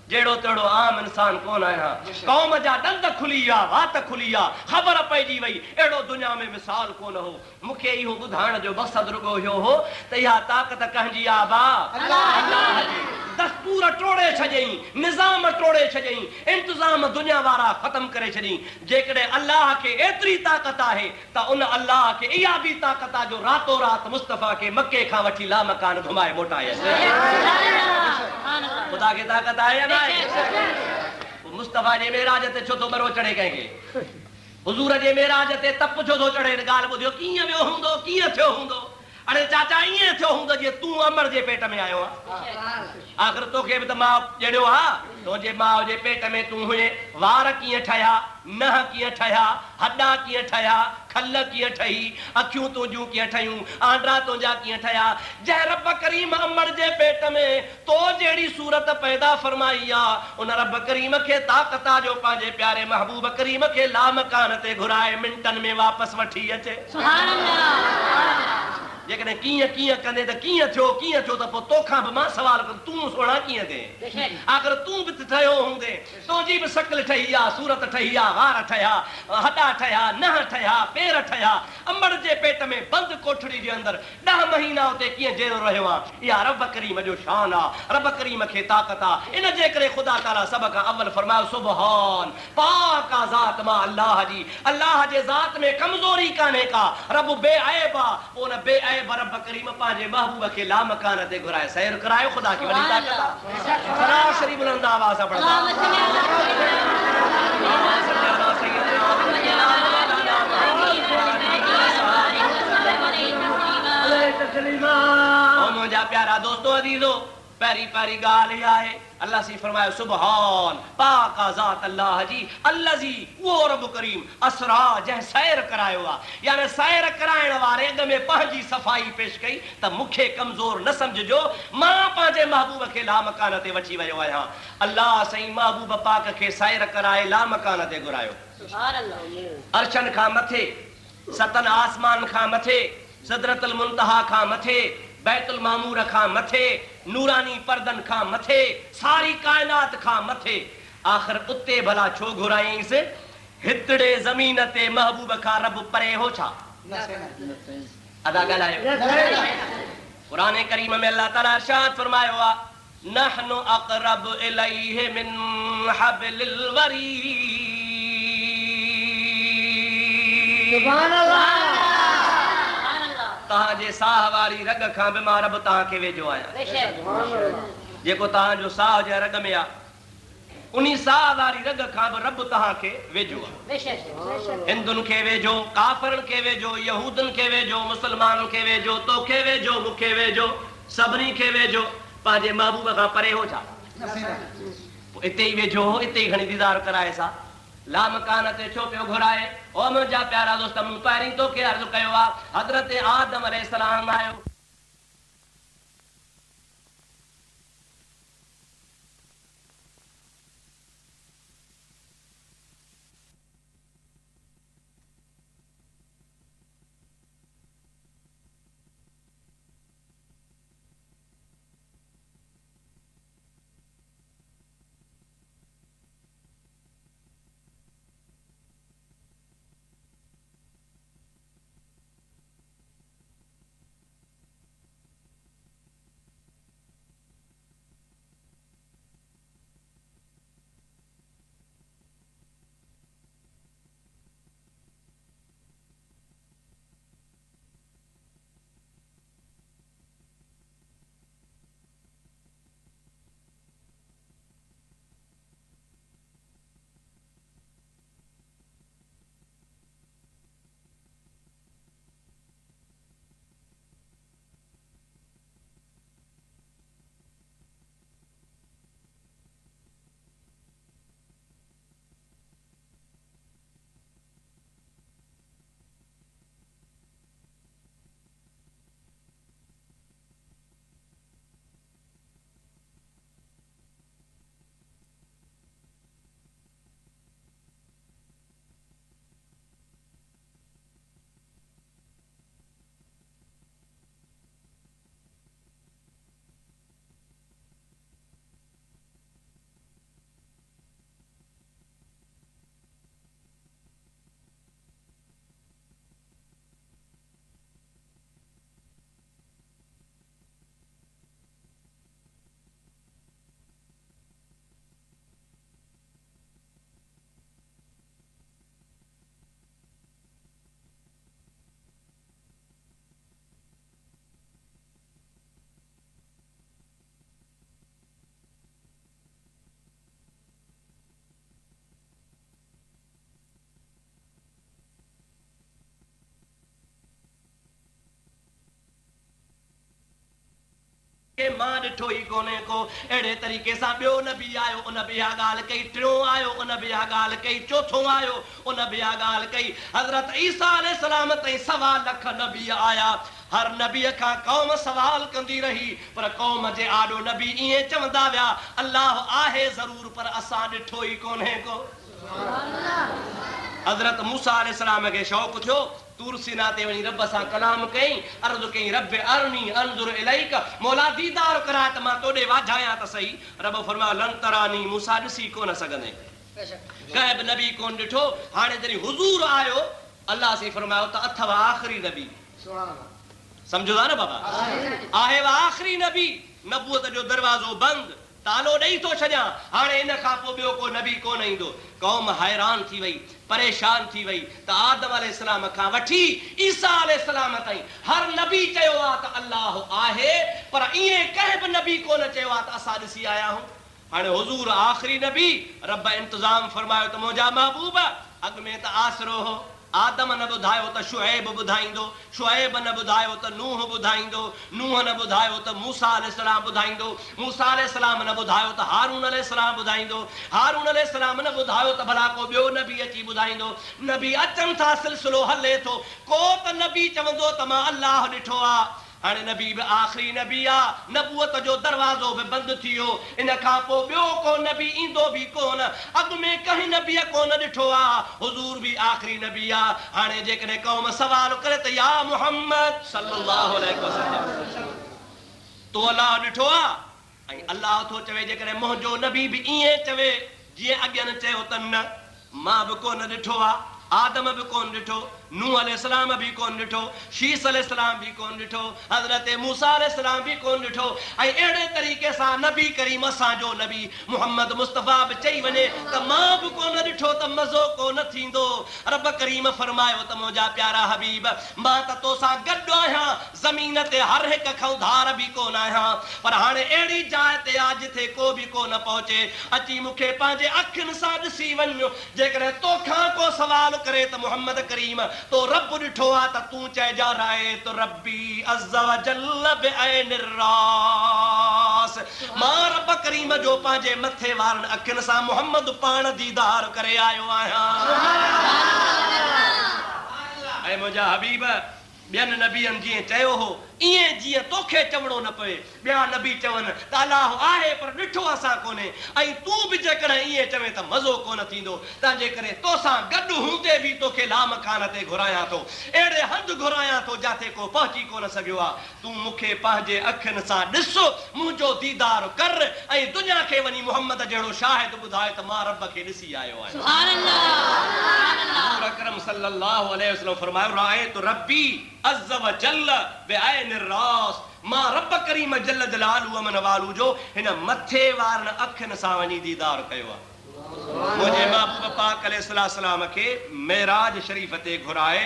जेड़ो तेड़ो आम इंसान कोन आहियां कौम जा दंद खुली विया वात खुली विया ख़बर पइजी वई अहिड़ो दुनिया में मिसाल कोन हो मूंखे इहो ॿुधाइण जो मक़सदु रुगो इहो हो त इहा ताक़त कंहिंजी आहे बा अल्लाह जी दस्तूर टोड़े छॾियईं निज़ाम टोड़े छॾियईं इंतज़ाम दुनिया वारा ख़त्म करे छॾियईं जेकॾहिं अल्लाह खे एतिरी ताक़त आहे त उन अल्लाह खे इहा बि ताक़त आहे जो रातो रात मुस्तफ़ा खे मके खां वठी लामकान घुमाए मोटाए ख़ुदा खे ताक़त आहे या न आहे मुस्तफ़ा जे मेराज ते छो थो बरो चढ़े कंहिंखे हुज़ूर जे मेराज ते तप छो थो चढ़े ॻाल्हि ॿुधियो कीअं वियो हूंदो कीअं थियो हूंदो अरे चाचा ईअं थियो हूंदो जीअं तूं अमर जे पेट में आयो आहे आख़िर तोखे बि त माउ ॼणियो आहे तुंहिंजे माउ जे पेट में तूं हुए वार कीअं ठहिया नह कीअं ठहिया हॾा कीअं ठहिया खल कीअं ठही अखियूं तुंहिंजूं कीअं ठहियूं आंड्रा तुंहिंजा कीअं ठहिया जंहिं रब करीम अमर जे पेट में तो जहिड़ी सूरत पैदा फरमाई आहे उन रब करीम खे ताक़त आहे जो पंहिंजे प्यारे महबूब करीम खे लामकान ते घुराए मिंटनि में वापसि वठी अचे सुभान अल्लाह जेकॾहिं कीअं कीअं कंदे त कीअं थियो त पोइ तोखां बि मां सवाल कंदुमि तूं सोणा कीअं थिए आख़िर तूं बि ठहियो हूंदे तुंहिंजी बि शकल ठही आहे सूरत ठही आहे वार ठहिया हॾा ठहिया नह ठहिया पेर ठहिया अमड़ जे पेट में बंदि कोठड़ी जे अंदरि 10 महीना उते कीअं जहिड़ो रहियो आहे इहा रब करीम जो शान आहे रब करीम खे ताक़त आहे इन जे करे ख़ुदा ताला सभ खां अव्वल फरमायो सुबहान पाक आहे ज़ात मां अल्लाह जी अल्लाह जे ज़ात में कमज़ोरी कान्हे का रब बेअब आहे उन बेअब रब करीम पंहिंजे महबूब खे लामकान ते घुराए सैर करायो ख़ुदा की वॾी ताक़त आहे सरासरी बुलंद आवाज़ सां पढ़ंदा मुंहिंजा प्यारा दोस्तो अज़ीज़ो पहिरीं पहिरीं ॻाल्हि इहा आहे अल्लाह सी फरमायो सुबहान पाक ज़ात अल्लाह जी अल्लज़ी उहो रब करीम असरा जंहिं सैर करायो आहे यानी सैर कराइण वारे अॻ में पंहिंजी सफ़ाई पेश कई त मूंखे कमज़ोर न सम्झिजो मां पंहिंजे महबूब खे लामकान ते वठी वियो आहियां अल्लाह साईं महबूब पाक खे सैर कराए लामकान ते घुरायो सुभान अल्लाह अर्शन खां मथे सतन आसमान खां मथे सिदरतुल मुंतहा खां मथे बैतुल मामूर खां मथे नूरानी पर्दन खां मथे सारी कायनात खां मथे आख़िर उते भला छो घुराईंसि हितड़े ज़मीन ते महबूब खां रब परे हो छा अदा ॻाल्हायो क़ुरान करीम में अल्लाह ताला इरशाद फरमायो आहे नहनु अक़रब इलैहि मिन हब्लिल वरीद सुभान अल्लाह तव्हांजे साह वारी रग खां बि मां रब तव्हांखे वेझो आहियां जेको तव्हांजो साह जे रग में आहे उन साह वारी रग खां बि रब तव्हांखे वेझो आहे हिंदुनि खे वेझो काफ़िरनि खे वेझो यहूदनि खे वेझो मुस्लमाननि खे वेझो तोखे वेझो मूंखे वेझो सभिनी खे वेझो पंहिंजे महबूब खां परे हो छा हिते ई वेझो हो हिते ई खणी दीदार कराए सा लामकान ते छो पियो घुराए ओ मुंहिंजा प्यारा दोस्त मूं पहिरीं तोखे अर्ज़ु कयो आहे हज़रत आदम अलैहिस्सलाम आयो के मां ॾिठो ई कोन्हे को अहिड़े तरीक़े सां ॿियो नबी आयो उन बि इहा ॻाल्हि कई टियों आयो उन बि इहा ॻाल्हि कई चोथों आयो उन बि इहा ॻाल्हि कई हज़रत ईसा अलैहिस्सलाम ताईं 1.25 लख नबी आया हर नबीअ खां क़ौम सवाल कंदी रही पर क़ौम जे आॾो नबी ईअं चवंदा विया अल्लाह आहे ज़रूर पर असां ॾिठो ई कोन्हे को हज़रत मूसा अलैहिस्सलाम खे शौक़ थियो तूर सीना ते वञी रब सां कलाम कई अर्ज़ कई रब अरनी अंजुर इलैक मौला दीदार कराए त मां तोॾे वाझायां त सही रब फरमायो लन तरानी मूसा ॾिसी कोन सघंदे कंहिं बि नबी कोन ॾिठो हाणे जॾहिं हुज़ूर आयो अल्लाह से फरमायो त अथव आख़िरी नबी सम्झो था न बाबा आहे आख़िरी नबी नबूअत जो दरवाज़ो बंदि तालो ॾेई थो छॾियां हाणे इन खां पोइ ॿियो को नबी कोन ईंदो क़ौम हैरान थी वई परेशान थी वई त आदम अलैहिस्सलाम खां वठी ईसा अलैहिस्सलाम ताईं हर नबी चयो आहे त अल्लाह आहे पर ईअं कंहिं बि नबी कोन चयो आहे त असां ॾिसी आया आहियूं हाणे हुज़ूर आख़िरी नबी रब इंतज़ाम फरमायो त मुंहिंजा महबूब अॻ में त आसरो हो आदम न ॿुधायो त शुएब ॿुधाईंदो शुएब न ॿुधायो त नूह ॿुधाईंदो नूह न ॿुधायो त मूसा अलैहिस्सलाम ॿुधाईंदो मूसा अलैहिस्सलाम न ॿुधायो त हारून अलैहिस्सलाम ॿुधाईंदो हारून अलैहिस्सलाम न ॿुधायो त भला को ॿियो नबी अची ॿुधाईंदो नबी अचनि था सिलसिलो हले थो को त नबी चवंदो त मां अल्लाह ॾिठो आहे हाणे नबी बि आख़िरी नबी आहे नबूअत जो दरवाज़ो बि बंदि थी वियो इन खां पोइ ॿियो को नबी ईंदो बि कोन अॻु में कंहिं नबीअ कोन ॾिठो आहे हुज़ूर बि आख़िरी नबी आहे हाणे जेकॾहिं क़ौम सवाल करे त या मुहम्मद सल्लल्लाहु अलैहि वसल्लम तो अलाह ॾिठो आहे ऐं अलाह थो चवे जेकॾहिं मुंहिंजो नबी बि ईअं चवे जीअं अॻियनि चयो त न मां बि कोन ॾिठो आहे आदम बि कोन ॾिठो नूह अलैहिस्सलाम बि कोन ॾिठो शीस अलैहिस्सलाम बि कोन ॾिठो हज़रत मूसा अलैहिस्सलाम बि कोन ॾिठो ऐं अहिड़े तरीक़े सां नबी करीम असांजो नबी मुहम्मद मुस्तफ़ा बि चई वञे त मां बि कोन ॾिठो त मज़ो कोन थींदो रब करीम फरमायो त मुंहिंजा प्यारा हबीब मां त तोसां गॾु आहियां ज़मीन ते हर हिकु खौधार बि कोन आहियां पर हाणे अहिड़ी जाइ ते आहे जिथे को बि कोन पहुचे अची मूंखे पंहिंजे अखियुनि सां ॾिसी वञ जेकॾहिं तोखां को सवाल करे त मुहम्मद करीम तो रब ॾिठो आहे त तूं चइजा राए तो रब्बी अज़्ज़ व जल्ल बिअैनिर रास मां रब करीम जो पंहिंजे मथे वारनि अखियुनि सां मुहम्मद पाण दीदार करे आयो आहियां ऐं मुंहिंजा हबीब ॿियनि नबियनि जीअं चयो हो ईअं जीअं तोखे चवणो न पए ॿिया नबी चवनि त अलाह आहे पर ॾिठो असां कोन्हे ऐं तूं बि जेकॾहिं ईअं चवे त मज़ो कोन थींदो तंहिंजे करे तोसां गॾु हूंदे बि तोखे लामखान ते घुरायां थो अहिड़े हंधि घुरायां थो जिथे को पहुची कोन सघियो आहे तूं मूंखे पंहिंजे अखियुनि सां ॾिस मुंहिंजो दीदार कर ऐं दुनिया खे वञी मुहम्मद जहिड़ो शाहिद ॿुधाए त मां रब खे ॾिसी आयो आहियां सुभान अल्लाह अकरम सल्लल्लाहु अलैहि वसल्लम फरमायो राए तो रब्बी अज़्ज़ व जल्ल बिअैनिर रास मां रब करीम जल्ल जलालु मन वालू जो हिन मथे वारनि अखियुनि सां वञी दीदार कयो आहे मुंहिंजे महबूब पाक अलैहिस्सलाम खे मेराज शरीफ़ ते घुराए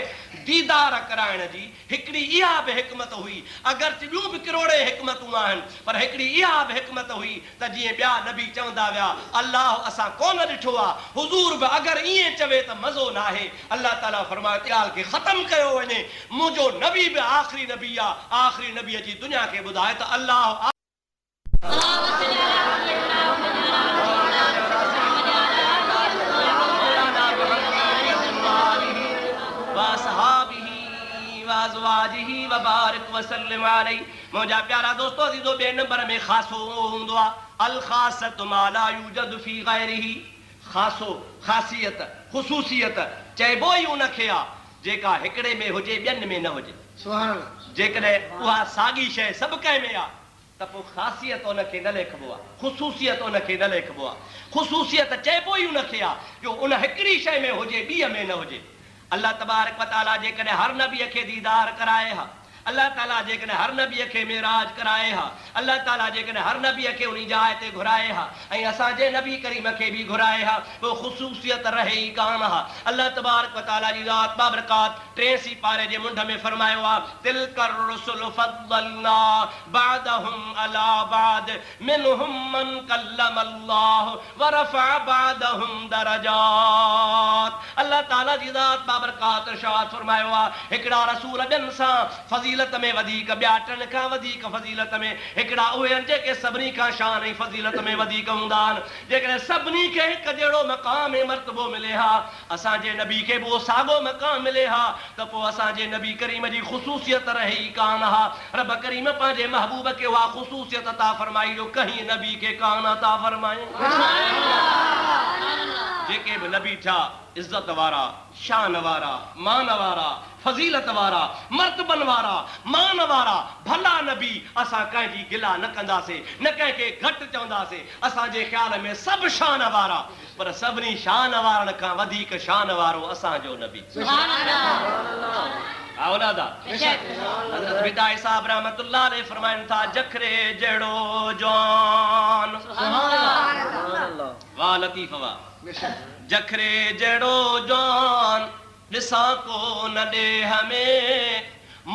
दीदार कराइण जी हिकिड़ी इहा बि हिकमत हुई अगरचे ॿियूं बि किरोड़े हिकमतूं आहिनि पर हिकिड़ी इहा बि हिकमत हुई त जीअं ॿिया नबी चवंदा विया अलाह असां कोन ॾिठो आहे हुज़ूर बि अगरि ईअं चवे त मज़ो न आहे अलाह ताला फरमायो ॻाल्हि खे ख़तमु कयो वञे मुंहिंजो नबी बि आख़िरी नबी आहे आख़िरी नबीअ जी दुनिया खे ॿुधाए त अलाह मुंहिंजा प्यारा दोस्तो अज़ीज़ो ॿिए नंबर में ख़ासो हूंदो आहे अल ख़ासतु मा ला यूजद फी ग़ैरिही ख़ासो ख़ासियत ख़ुसूसियत चइबो ई उनखे आहे जेका हिकिड़े में हुजे ॿियनि में न हुजे सुभाणे जेकॾहिं उहा साॻी शइ सभु कंहिं में आहे त पोइ ख़ासियत उनखे न लेखिबो आहे ख़ुसूसियत उनखे न लेखिबो आहे ख़ुसूसियत चइबो ई उनखे आहे जो उन हिकिड़ी शइ में हुजे ॿीअ में न हुजे अल्लाह तबारक व तआला जेकॾहिं हर नबीअ खे दीदार कराए हा अल्लाह ताला जेकॾहिं हर नबीअ खे मेराज कराए हा अल्लाह ताला जेकॾहिं हर नबीअ खे उन जाइ ते घुराए हा ऐं असांजे नबी करीम खे बि घुराए हा पोइ ख़ुसूसियत रहे ई कान हा अल्लाह तबारक व तआला जी ज़ात बाबरकात 83 पारे जे मुंड में फरमायो आहे तिलकर रुसुल फद्दलना बादहुम अला बाद मिनहुम मन कल्लमल्लाह व रफअ बादहुम दरजात अल्लाह ताला जी ज़ात बाबरकात इरशाद फरमायो आहे हिकिड़ा रसूल ॿियनि सां फज़ीलत फज़ीलत में वधीक ॿिया टन खां वधीक फज़ीलत में हिकिड़ा उहे आहिनि जेके सभिनी खां शान ऐं फज़ीलत में वधीक हूंदा आहिनि जेकॾहिं सभिनी खे हिकु जहिड़ो मक़ाम ऐं मर्तबो मिले हा असांजे नबी खे बि साॻियो मक़ाम मिले हा त पोइ असांजे नबी करीम जी ख़ुसूसियत रहे ई कान हा रब करीम पंहिंजे महबूब खे उहा ख़ुसूसियत अता फरमाई जो कहीं नबी खे कान अता फरमाए जेके बि नबी थिया इज़त वारा शान वारा मान वारा फज़ीलत वारा मर्तबन वारा मान वारा भला नबी असां कंहिंजी गिला न कंदासीं न कंहिंखे घटि चवंदासीं असांजे ख़्याल में सभु शान वारा पर सभिनी शान वारनि खां वधीक शान वारो असांजो नबी आओ दादा हज़रत बिदाई साहब रहमतुल्लाह अलैह फरमाइनि था जखरे जहिड़ो जवान वाह लतीफ़ वाह जखरे जहिड़ो जवान ॾिसां को न ॾे हमें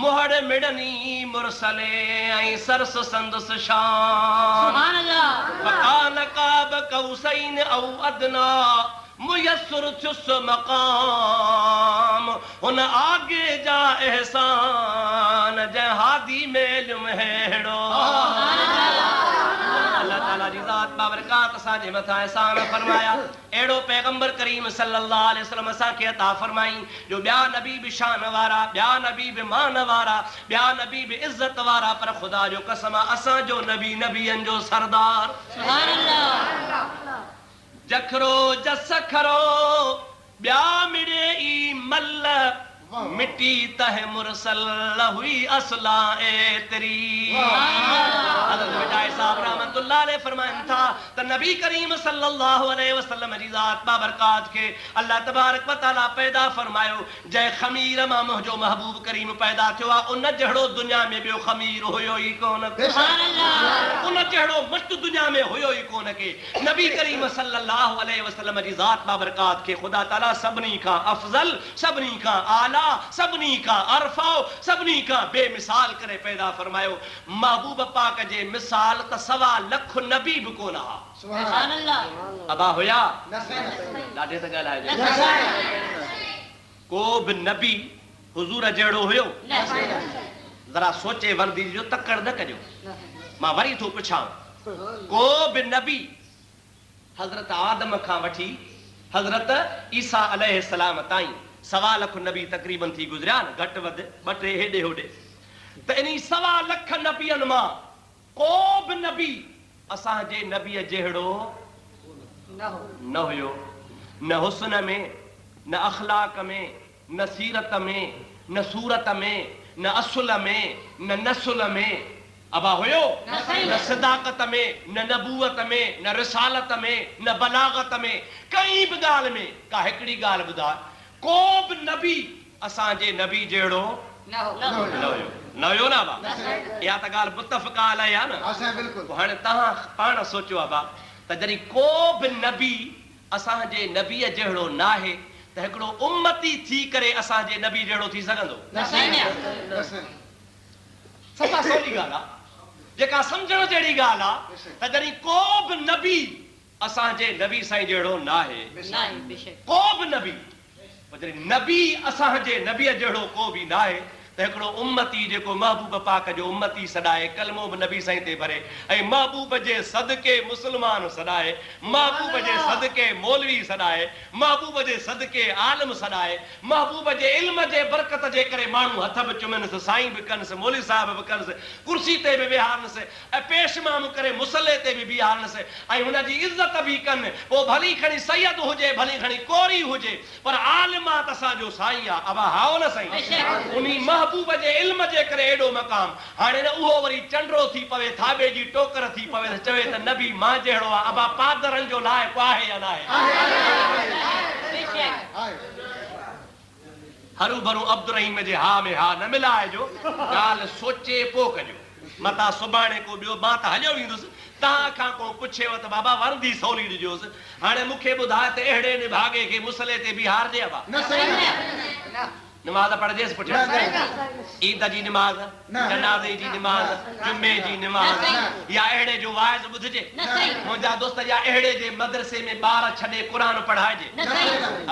मुहड़ मिड़नी मुरसले ऐं सरस संदस शान मकान काब कौसैन औ अदना मुयस्सर थियुस मकाम हुन आगे जा एहसान जंहिं हादी में इल्म हेड़ो अल्लाह ताला जी ज़ात बाबरकात असांजे मथां एहसान फरमाया अहिड़ो पैगंबर करीम सल्लल्लाहु अलैहि वसल्लम असांखे अता फरमाई जो ॿिया नबी बि शान वारा ॿिया नबी बि मान वारा ॿिया नबी बि इज़त वारा पर ख़ुदा जो कसम असांजो नबी नबियनि जो सरदार जखरो जस खरो ॿिया मिड़े ई मल मिट्टी तह मुरसल हुई असला एतरी हज़रत बिदाई साहब रहमतुल्लाह अलैह फरमाइनि था त नबी करीम सल्लल्लाहु अलैहि वसल्लम जी ज़ात बाबरकात खे अल्लाह तबारक व तआला पैदा फरमायो जंहिं खमीर मां मुंहिंजो महबूब करीम पैदा थियो आहे उन जहिड़ो दुनिया में ॿियो खमीर हुयो ई कोन उन जहिड़ो मस्त दुनिया में हुयो ई कोन के नबी करीम सल्लल्लाहु अलैहि वसल्लम जी ज़ात बाबरकात खे ख़ुदा ताला सभिनी खां अफ़ज़ल सभिनी खां आला सभिनी खां अरफा सभिनी खां बेमिसाल करे पैदा फरमायो महबूब पाक जे मिसाल त 1.25 लख नबी बि कोन हा सुभान अल्लाह अबा हुया ॾाढे त ॻाल्हाए को बि नबी हुजूर जहिड़ो हुयो ज़रा सोचे वर्दी जो तकड़ न कजो मां वरी थो पुछां को बि नबी हज़रत आदम खां वठी हज़रत ईसा अलैहिस्सलाम ताईं 1.25 लख नबी तकरीबन थी गुज़रिया न घटि वधि 2-3 हेॾे होॾे त इन 1.25 लख नबियनि मां को बि नबी असांजे नबीअ जहिड़ो न हुयो न हुस्न में न अखलाक में न सीरत में न सूरत में न असुल में न नस्ल में अबा हुयो न सदाकत में न नबूवत में न रिसालत में न बलागत में कई बि ॻाल्हि में का हिकिड़ी ॻाल्हि ॿुधा को बि नबी असांजे नबी जहिड़ो न हुयो ना बा इहा त ॻाल्हि मुतफ़क़ अलैहि आहे न बिल्कुलु हाणे तव्हां पाण सोचियो आहे बा त जॾहिं को बि नबी असांजे नबीअ जहिड़ो न आहे त हिकिड़ो उम्मती थी करे असांजे नबी जहिड़ो थी सघंदो सफ़ा सवली ॻाल्हि आहे जेका सम्झण जहिड़ी ॻाल्हि आहे त जॾहिं को बि नबी असांजे नबी साईं जहिड़ो न आहे को बि नबी जॾहिं नबी असांजे नबीअ जहिड़ो को बि न आहे त हिकिड़ो उम्मती जेको महबूब पाक जो उम्मती सॾाए कलमो बि नबी साईं ते भरे ऐं महबूब जे सदके मुस्लमान सॾाए महबूब जे सदके मौलवी सॾाए महबूब जे सदके आलम सॾाए महबूब जे इल्म जे बरकत जे करे माण्हू हथ बि चुमनसि साईं बि कनसि मौलवी साहिब बि कनसि कुर्सी ते बि विहारनसि ऐं पेशमाम करे मुसले ते बि बीहारनसि ऐं हुनजी इज़त बि कनि पोइ भली खणी सैयद हुजे भली खणी कोरी हुजे पर आलिम आहे त असांजो साईं आहे अबा हाओ न साईं उन महबूब जे इल्म जे करे एॾो मक़ाम हाणे न उहो वरी चंडो थी पवे थाबे जी टोकर थी पवे त चवे त नबी मां जहिड़ो आहे अबा पादरनि जो लाइक़ु आहे या न आहे हरू भरू अब्दुर्रहीम जे हा में हा न मिलाइजो ॻाल्हि सोचे पोइ कजो मता सुभाणे को ॿियो मां त हलियो ईंदुसि तव्हां खां को पुछेव त बाबा वर्दी सवली ॾिजोसि हाणे मूंखे ॿुधाए त अहिड़े निभागे खे मुसले ते बीहारजे अबा नमाज पढ़जेसि पुठियां ईद जी नमाज जनाज़े जी नमाज जुमे जी नमाज या अहिड़े जो वाइज़ ॿुधजे मुंहिंजा दोस्त या अहिड़े जे मदरसे में ॿार छॾे क़ुरान पढ़ाइजे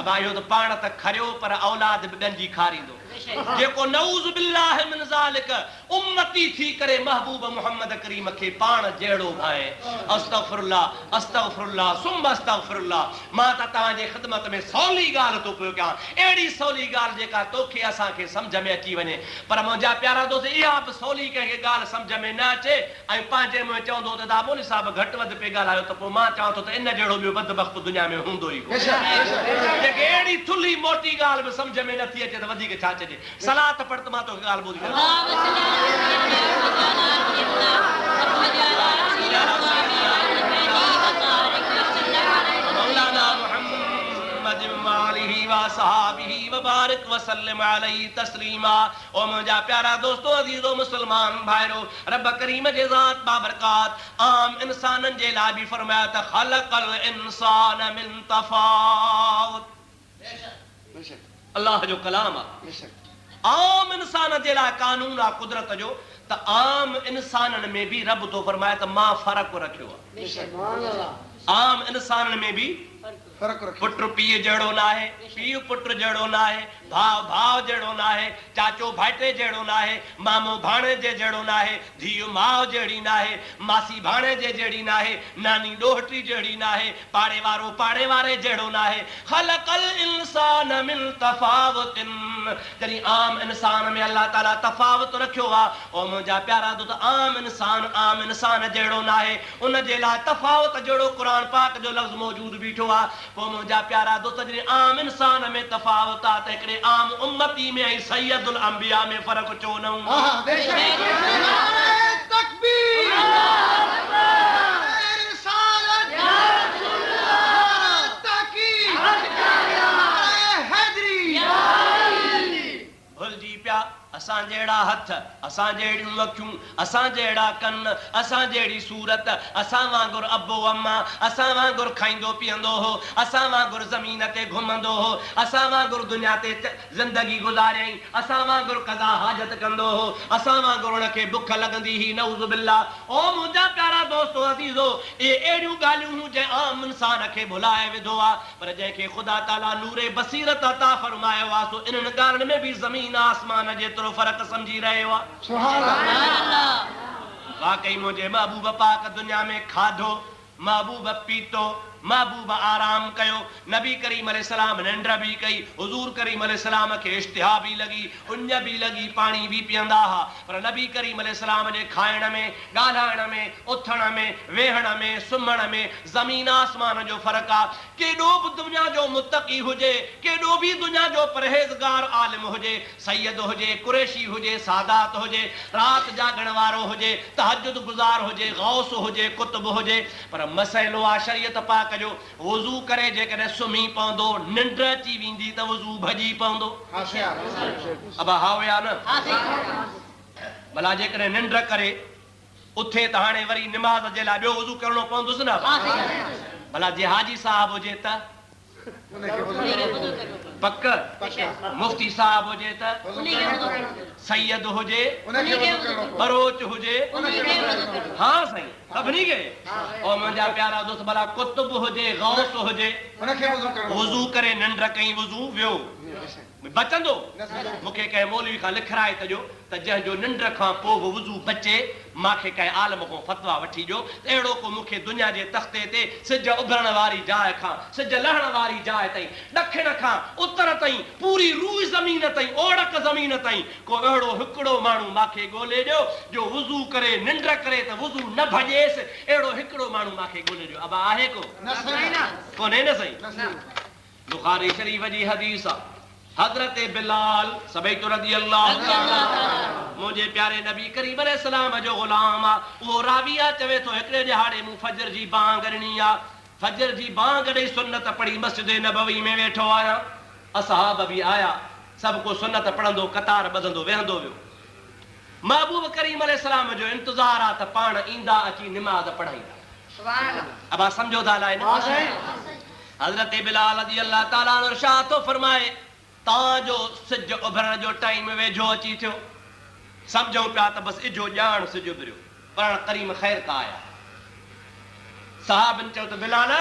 अबा इहो त पाण त खरियो पर औलाद बि ॻंजी खारींदो जेको नऊज़ बिल्लाह मिन ज़ालिक उम्मती थी करे महबूब मोहम्मद करीम खे पाण जहिड़ो भाए। अस्तगफिरुल्लाह अस्तगफिरुल्लाह सुम्मा अस्तगफिरुल्लाह। मां त तव्हांजे ख़िदमत में सवली ॻाल्हि थो पियो कयां, अहिड़ी सवली ॻाल्हि जेका तोखे असांखे सम्झ में अची वञे। पर मुंहिंजा प्यारा दोस्त, इहा बि सवली कंहिंखे ॻाल्हि सम्झ में न अचे ऐं पंहिंजे मुंहुं चवंदो त दामोली साहिब घटि वधि पे ॻाल्हायो, त पोइ मां चवां थो त इन जहिड़ो ॿियो बदबख़्त दुनिया में हूंदो ई कोन। जेके अहिड़ी थुली मोटी ॻाल्हि बि सम्झ में नथी अचे त वधीक छा चइजे। सलात पढ़ त मां तोखे ॻाल्हि ॿुधी मौलाना मुहम्मद वालिही व सहाबिही व बारिक व सल्लम अलैहि तस्लीमा। ओ मुंहिंजा प्यारा दोस्तो, अज़ीज़ो मुस्लमान भाइरो, रब करीम जे ज़ात बाबरकात आम इंसाननि जे लाइ बि फरमाया त ख़लक़ल इंसान मिन तफ़ावुत। अल्लाह जो कलाम आहे। आम इंसान जे लाइ कानून आहे कुदरत जो, त आम इंसाननि में बि रब तो फरमाए त मां फ़र्क़ु रखियो आहे। आम इंसाननि में बि पुट पीउ जहिड़ो न आहे, पीउ पुट जहिड़ो न आहे, भाउ भाउ जहिड़ो न आहे, चाचो भाइटे जहिड़ो न आहे, मामो भाणे जे जहिड़ो न आहे, धीउ माउ जहिड़ी न आहे, मासी भाणे जे जहिड़ी न आहे, नानी ॾोहिटी जहिड़ी न आहे, पाड़े वारो पाड़े वारे जहिड़ो न आहे। ख़लक़ल इंसान मिन तफ़ावुतिन। जॾहिं आम इंसान में अल्लाह ताला तफ़ावत रखियो आहे, ओ मुंहिंजा प्यारा दोस्त, आम इंसान जहिड़ो न आहे, उन जे लाइ तफ़ावत जहिड़ो क़ुरान पाक जो लफ़्ज़ मौजूद बीठो आहे। पोइ मुंहिंजा प्यारा दोस्त, जॾहिं आम इंसान में तफ़ावत आहे, त हिकिड़े आम उम्मती में ऐं सैयदुल अंबिया में फ़र्क़ु छो न हूंदो? भुलिजी पिया असां जहिड़ा हथ, असां जहिड़ियूं अखियूं, असां जहिड़ा कन, असां जहिड़ी सूरत, असां वांगुरु अबो अम्मा, असां वांगुरु खाईंदो पीअंदो हो, असां वांगुरु ज़मीन ते घुमंदो हो, असां वांगुरु दुनिया ते ज़िंदगी गुज़ारियईं, असां वांगुरु क़ज़ा हाजत कंदो हो, असां वांगुरु हुनखे बुख लॻंदी हुई, नऊज़ बिल्लाह। ओ मुंहिंजा प्यारा दोस्तो अज़ीज़ो, इहे अहिड़ियूं ॻाल्हियूं हुन जंहिं आम इंसान खे भुलाए विधो आहे। पर जंहिंखे ख़ुदा ताला नूरे बसीरत अता फरमायो आहे, सो इन्हनि ॻाल्हियुनि में बि ज़मीन आसमान जेतिरो फ़र्क़ु समझी रहियो आहे। सुभान अल्लाह। वाकई मुंहिंजे महबूब पाक दुनिया में खाधो, महबूब पीतो, महबूब आराम कयो, नबी करीम अलैहिस्सलाम निंड बि कई, हुज़ूर करीम अलैहिस्सलाम खे इश्तिहा बि लॻी, उञ बि लॻी, पाणी बि पीअंदा हुआ। पर नबी करीम अलैहिस्सलाम जे खाइण में, ॻाल्हाइण में, उथण में, वेहण में, सुम्हण में ज़मीन आसमान जो फ़र्क़ु आहे। केॾो बि दुनिया जो मुत्तक़ी हुजे, केॾो बि दुनिया जो परहेज़गार आलिम हुजे, सैयद हुजे, कुरैशी हुजे, सादात हुजे, राति जागण वारो हुजे, तहज्जुद गुज़ार हुजे, गौस हुजे, कुतुब हुजे, पर मसइलो आहे शरीयत पाक जो, वुज़ू करे जेकॾहिं सुम्ही पवंदो, निंड अची वेंदी त वुज़ू भॼी पवंदो। अबा हा या न? भला जेकॾहिं निंड करे उथे त हाणे वरी निमाज़ जे लाइ ॿियो वुज़ू करणो पवंदुसि न? भला जे हाजी साहब हुजे त पक, मुफ्ती साहब हुजे त, सैयद हुजे, बरोच हुजे, हाँ साईं, सभिनी खे। और मुंहिंजा प्यारा दोस्त, भला कुतुब हुजे, गौस हुजे, वुज़ू करे निंड कई, वुज़ू वियो बचंदो? मूंखे कंहिं मौलवी खां लिखाराए तजो त जंहिंजो निंड खां पोइ बि वुज़ू बचे, मूंखे कंहिं आलम खां फतवा वठी ॾियो, अहिड़ो को मूंखे दुनिया जे तख़्ते ते सिज उभरण वारी जाइ खां, सिज लहण वारी जाइ ताईं, ॾखिण खां उतर ताईं, पूरी रूई ज़मीन ताईं, ओड़क ज़मीन ताईं, को अहिड़ो हिकिड़ो माण्हू मूंखे ॻोल्हे ॾियो जो वुज़ू करे निंड करे त वुज़ू न भॼेसि, अहिड़ो हिकिड़ो माण्हू मूंखे ॻोल्हे ॾियो। अब आहे को? कोन्हे न साईं। बुखारी शरीफ़ जी हदीस आहे, हज़रत बिलाल सबैत रज़ी अल्लाह ताला मुंहिंजे प्यारे नबी करीम अलैहिस्सलाम जो ग़ुलाम आहे। उहो रावी आहे, चवे थो हिकिड़े ॾिहाड़े मूं फजर जी बांग ॾिनी आहे, फजर जी बांग ॾेई सुन्नत पढ़ी मस्जिद नबवी में वेठो आहियां, असहाब बि आया, सभु को सुन्नत पढ़ंदो, कतार ॿधंदो, वेहंदो वियो। महबूब करीम अलैहिस्सलाम जो इंतज़ार आहे त पाण ईंदा, अची निमाज़ पढ़ाईंदा। अब सम्झो था अलाए न? हज़रत बिलाल रज़ी अल्लाह ताला अन्हु इरशाद थो फरमाए, तव्हांजो सिज उभरण जो टाइम वेझो अची थियो, सम्झूं पिया त बसि इजो ॼाण सिज उभरियो, पर करीम ख़ैर का आया। साहबनि चयो त बिलाल,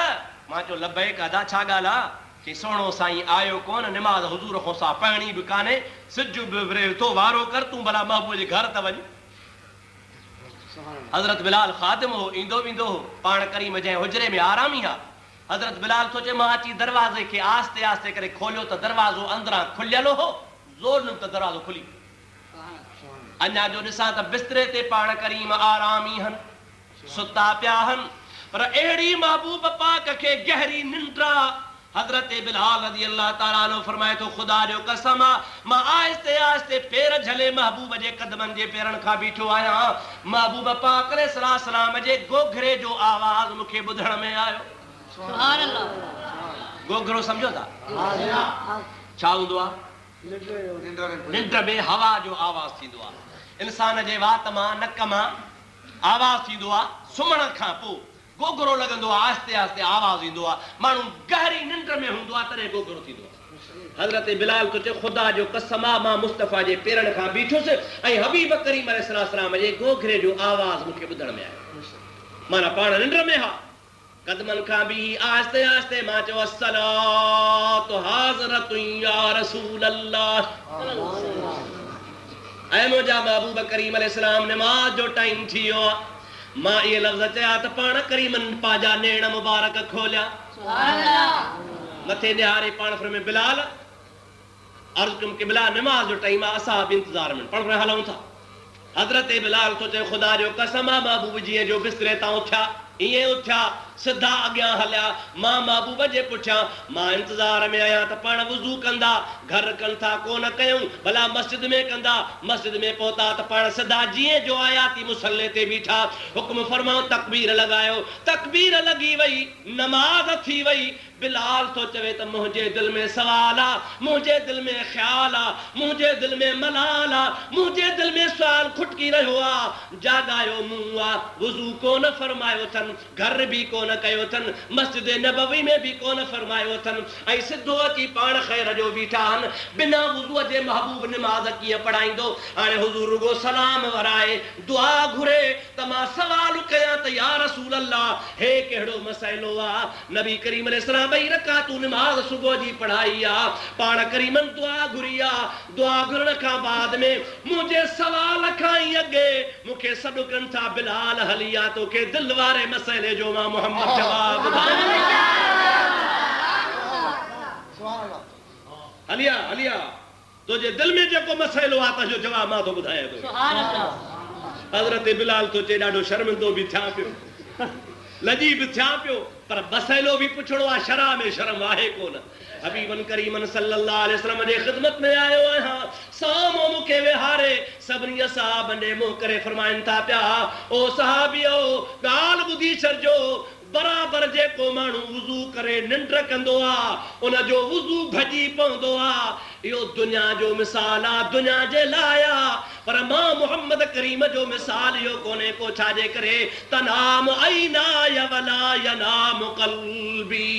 मां चयो लबैक, अदा छा ॻाल्हि आहे? कि सोनो साईं आयो कोन नमाज हुजूर खां सा पढ़णी भी काने सिज भी विरे तो वारो कर तू भला महबूब जे घर त वञ हजरत बिलाल खादिम हो इंदो विंदो हो पाण करीम जे हुजरे में आरामी हा हजरत बिलाल सोचे मां अची दरवाजे के आस्ते आस्ते करे खोलियो त दरवाजो अंदरां खुलियलो हो जोर न त दरवाजो खुली अन्या जो ॾिसां त बिस्तरे ते पाण करीम आरामी हन सुता पिया हन पर अहिड़ी महबूब पाक खे गहरी निंड हजरत बिलाल रज़ी अल्लाह ताला अन्हु फरमाए तो खुदा जो कसम मां आहिस्ते आहिस्ते पैर झले महबूब जे कदमनि जे पेरनि खां बीठो आहियां महबूब पाक अलैहिस्सलाम जे गोघरे जो आवाज़ मूंखे ॿुधण में आयो सुभान अल्लाह गोघरो सम्झो था छा हूंदो आहे निंड में हवा जो आवाज़ थींदो आहे इंसान जे वात मां नक मां आवाज़ थींदो आहे सुम्हण खां पोइ गोघरो लगंदो आहे आहिस्ते आहिस्ते आवाज़ ईंदो आहे माण्हू गहरी निंड में हूंदो आहे तॾहिं गोघरो थींदो आहे हज़रत बिलाल तो चए खुदा जो कसम आहे मां मुस्तफ़ा जे पेरनि खां बीठुसि ऐं हबीब करीम अलैहिस्सलाम जे गोघरे जो आवाज़ मूंखे ॿुधण में आयो माना पाण निंड में हा कदमनि खां बि आहिस्ते आहिस्ते मां चयो अस्सलातु हाज़िरतुन या रसूल अल्लाह ऐं मुंहिंजा महबूब करीम अलैहिस्सलाम नमाज जो टाइम थी वियो आहे मां ये लफ्ज़ चया त पाण करीमन पाजा नेण मुबारक खोलिया मथे निहारे पाण फरमे बिलाल अर्ज़ कम के बिलाल नमाज जो टाइम आहे असां बि इंतज़ार में पाण हलूं था हज़रत बिलाल तो चए खुदा जो कसम आहे महबूब जीअं जो बिस्तरे तां उथिया ईअं उथिया सिधा अॻियां हलिया मां महबूब जे पुठियां मां इंतज़ार में आहियां त पाण वुज़ू कंदा घर कनि था कोन कयूं भला मस्जिद में कंदा मस्जिद में पहुता त पाण सिधा जीअं जो आया थी मुसल्ले ते बीठा हुक्म फरमाओ तकबीर लॻायो तकबीर लॻी वई नमाज़ थी वई बिलाल तो चवे त मुंहिंजे दिल में सवाल आहे मुंहिंजे दिल में ख़्याल आहे मुंहिंजे दिल में मलाल आहे मुंहिंजे दिल में सुवाल खुटकी रहियो आहे जाॻायो मुंहुं आहे वुज़ू कोन फरमायो अथनि घर बि कोन कयो अथनि मस्जिद नबवी में बि कोन फरमायो अथनि ऐं सिधो अची पाण ख़ैर जो बीठा आहिनि बिना वुज़ूअ जे महबूब नमाज़ कीअं पढ़ाईंदो हाणे हुज़ूर रुगो सलाम वराए दुआ घुरे त मां सवाल कयां त या रसूल अल्लाह हे कहिड़ो मसइलो आहे नबी करीम अलैहिस्सलाम ॿई रकातूं नमाज़ सुबुह जी पढ़ाई आहे पाण करीमन दुआ घुरी आहे दुआ घुरण खां बाद में मुंहिंजे सवाल खां ई अॻे मूंखे सॾु कनि था बिलाल हली आहे तोखे दिलि वारे मसइले जो मां मोहम्मद जवाब हलिया हलिया तुंहिंजे दिलि में जेको मसइलो आहे तुंहिंजो जवाब मां थो ॿुधायां थो हज़रत बिलाल तो चए ॾाढो शर्मिंदो बि थियां पियो लजी बि थियां पियो पर मसइलो बि पुछणो आहे शरा में शर्म आहे कोन हबीबन करीमन सल्लल्लाहु अलैहि वसल्लम जे ख़िदमत में आयो आहियां साम्हूं मूंखे वेहारे सभिनी सहाबनि ॾे मुंहुं करे फरमाइनि था पिया ओ सहाबियो ॻाल्हि ॿुधी छॾिजो बराबर जेको माण्हू वुज़ू करे निंड कंदो आहे उन जो वुज़ू भॼी पवंदो आहे इहो दुनिया जो मिसाल आहे दुनिया जे लाइ पर मां मोहम्मद करीम जो मिसाल इहो कोन्हे को छाजे करे तनाम ऐनाय वला यनाम क़ल्बी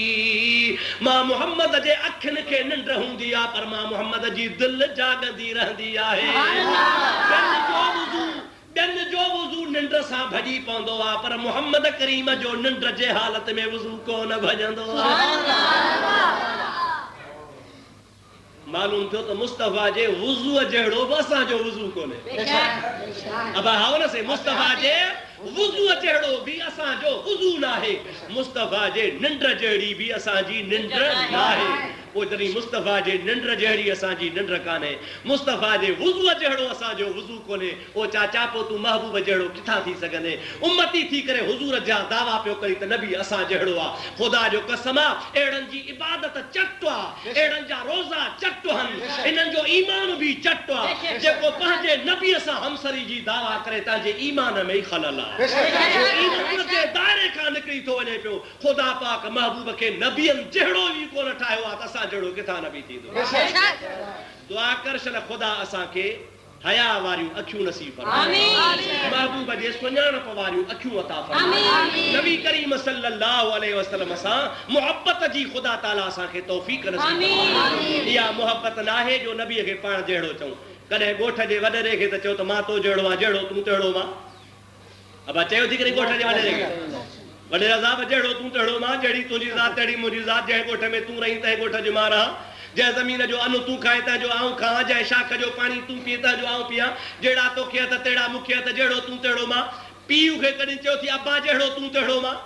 मां मोहम्मद जे अखियुनि खे निंड हूंदी आहे पर मां मोहम्मद जी दिलि जाॻंदी रहंदी आहे ॿियनि जो वुज़ू निंड सां भॼी पवंदो आहे पर मोहम्मद करीम जो निंड जे हालत में वुज़ू कोन भॼंदो आहे मालूम थियो त मुस्तफ़ा जे वुज़ूअ जहिड़ो बि असांजो वुज़ू कोन्हे अब हाओ न से मुस्तफ़ा जे वुज़ूअ जहिड़ो बि असांजो वुज़ू नाहे मुस्तफ़ा जे निंड जहिड़ी बि असांजी निंड नाहे पोइ जॾहिं मुस्तफ़ा जे निंड जहिड़ी असांजी निंड कान्हे मुस्तफ़ा जे वुज़ूअ जहिड़ो असांजो वुज़ू कोन्हे ओ चाचा पोइ तूं महबूब जहिड़ो किथां थी सघंदे उम्मती थी करे हुज़ूर जा दावा पियो करी त नबी असां जहिड़ो आहे ख़ुदा जो कसम आहे अहिड़नि जी इबादत चट आहे अहिड़नि जा रोज़ा चट आहिनि इन्हनि जो ईमान बि चट आहे जेको पंहिंजे नबीअ सां हमसरी जी दावा करे तव्हांजे ईमान में ई खलल आहे ईमान जे दायरे खां निकिरी थो वञे पियो ख़ुदा पाक महबूब खे नबीअनि जहिड़ो ई कोन ठाहियो आहे त जड़ो किथां नबी थींदो दुआ कर शल ख़ुदा असांखे हया वारियूं अखियूं नसीब फरमाए महबूब जे सुञाणप वारियूं अखियूं अता फरमाए नबी करीम सल्लल्लाहु अलैहि वसल्लम सां मोहब्बत जी ख़ुदा ताला असांखे तौफ़ीक़ नसीब फरमाए इहा मोहब्बत नाहे जो नबीअ खे पाण जहिड़ो चऊं कॾहिं ॻोठ जे वॾेरे खे त चओ त मां तो जहिड़ो आहे जहिड़ो तूं तहिड़ो मां अब चयो थी करे ॻोठ जे वॾेरे खे वॾे रज़ा जहिड़ो तूं तहिड़ो मां, जहिड़ी तुंहिंजी ज़ात तहिड़ी मुंहिंजी ज़ात, जंहिं ॻोठ में तूं रहीं तंहिं ॻोठ जो मां रहां, जंहिं ज़मीन जो अनु तूं खाए तंहिंजो आऊं खां, जंहिं शाख जो पाणी तूं पीए तंहिंजो आऊं पियां, जहिड़ा तोखे हथ तहिड़ा मूंखे हथ, जहिड़ो तूं तहिड़ो मां। पीउ खे कॾहिं चयो थी अब्बा जहिड़ो तूं तहिड़ो मां?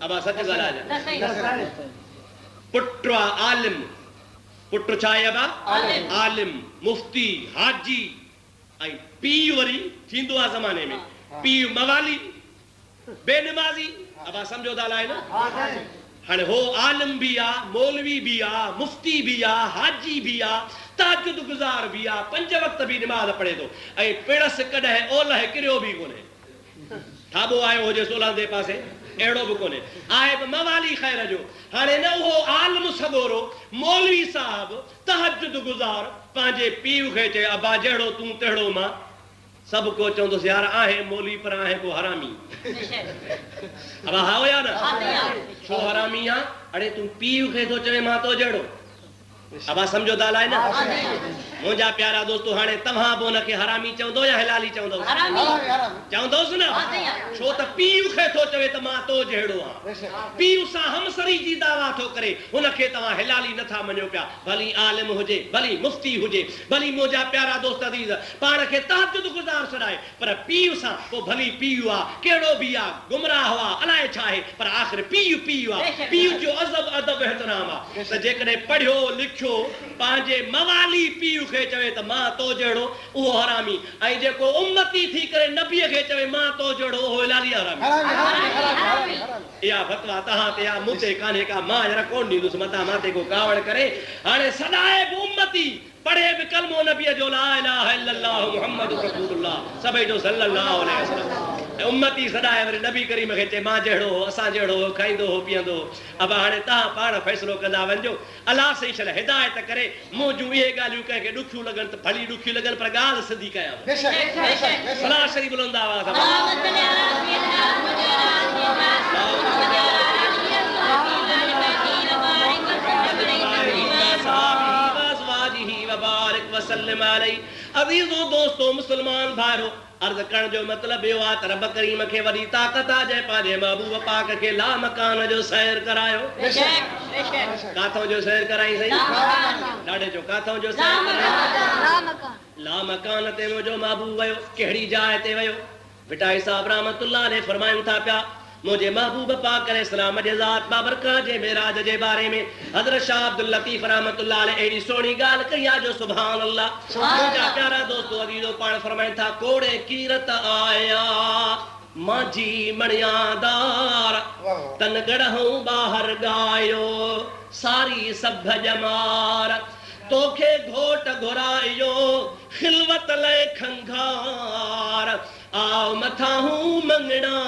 अब्बा सच ॻाल्हाए। पुटु आहे आलिम, पुटु छा आहे अब्बा? आलिम, मुफ्ती, हाजी, ऐं पीउ वरी थींदो आहे ज़माने में पीउ मवाली, बेनमाज़ी। अब्बा सम्झो था अलाए न? हाणे हो आलिम भी आ, मौलवी भी आ, मुफ्ती भी आ, हाजी भी आ, तहज्जुद गुज़ार भी आ, 5 वक्त भी नमाज़ पढ़े थो, ऐं पिणस कॾहिं ओलह किरियो भी कोन्हे, ठाबो आयो हुजे सोलह जे पासे, अहिड़ो भी कोन्हे, आहे बि मवाली ख़ैर जो। हाणे न उहो आलिम सगोरो मौलवी साहब तहज्जुद गुज़ार पंहिंजे पीउ खे चए अब्बा जहिड़ो तूं तहिड़ो मां। सब को चवंदुसि यार आहे मौलवी पर आहे को हरामी। अब हा या न? छो हरामी आहे? अरे तूं पीउ खे थो चवे मां तो जहिड़ो। अब समझो था अलाए न? मुंहिंजा प्यारा दोस्तो, हाणे तव्हां बि हुनखे हरामी चवंदो या हिलाली चवंदो? चवंदोसि न, छो त पीउ खे थो चवे त मां तो जहिड़ो आहियां, पीउ सां हमसरी जी दावा थो करे, हुनखे तव्हां हिलाली नथा मञो पिया। भली आलिम हुजे, भली मुफ्ती हुजे, भली मुंहिंजा प्यारा दोस्त अज़ीज़ पाण खे तहज्जुद गुज़ार सॾाए, पर पीउ सां पोइ भली पीउ आहे, कहिड़ो बि आहे, गुमराह आहे, अलाए छा आहे, पर आख़िर पीउ पीउ आहे। पीउ जो अज़ब अदब एहतराम आहे त जेकॾहिं पढ़ियो लिखियो पंहिंजे मवाली पीउ खे चवे त मां तो जहिड़ो, उहो हरामी, ऐं जेको उम्मती थी करे नबीअ खे चवे मां तो जहिड़ो, उहो हिलाली हरामी। इहा फतवा तव्हां ते आहे, मूं ते कान्हे का, मां जरा कोन ॾींदुसि मथां मां ते को कावड़ करे। हाणे सदाए बि उम्मती पढ़े बि कलमो नबीअ जो ला इलाहा इल्लल्लाह मुहम्मद रसूलुल्लाह सभई जो सल्लल्लाहु अलैहि वसल्लम, ऐं उम्मती सदाए वरी नबी करीम खे चए मां जहिड़ो हो, असां जहिड़ो हो, खाईंदो हो, पीअंदो हो। अब हाणे तव्हां पाण फ़ैसिलो कंदा वञिजो। अलाह सही शल हिदायत करे, मूं जूं इहे ॻाल्हियूं कंहिंखे ॾुखियूं लॻनि त भली ॾुखियूं लॻनि, पर ॻाल्हि सिधी कयां। सलाह शरीफ़ बुलंद आवाज़ अज़ीज़ो दोस्तो मुसलमान भाइरो, अर्ज़ करण जो मतिलबु इहो आहे त रब करीम खे वॾी ताक़त आहे जंहिं पंहिंजे महबूब पाक खे लामकान जो सैर करायो। काथों जो सैर कराई सही? ॾाढे जो काथों जो सैर कराई? लामकान ते मुंहिंजो महबूब वियो। कहिड़ी जाइ ते वियो? बिटाई साहब रहमतुल्लाह अलैहि फरमाइनि था पिया, मुझे महबूब पाक अलैहिस्सलाम जे ज़ात बाबरकत जे मेराज जे बारे में हज़रत शाह अब्दुल लतीफ़ रहमतुल्लाह अलैहि एड़ी सोणी ॻाल्हि कई आहे जो सुभान अल्लाह। मुंहिंजा प्यारा दोस्तो अज़ीज़ो पाण फरमाइनि था, कोड़े कीरत आया माझी मणियादार, तन गढ़हूं ॿाहिरि गायो सारी सभ जमार, तोखे घोट घुरायो खिलवत लय खंघार, आओ मथा हूं मंगणा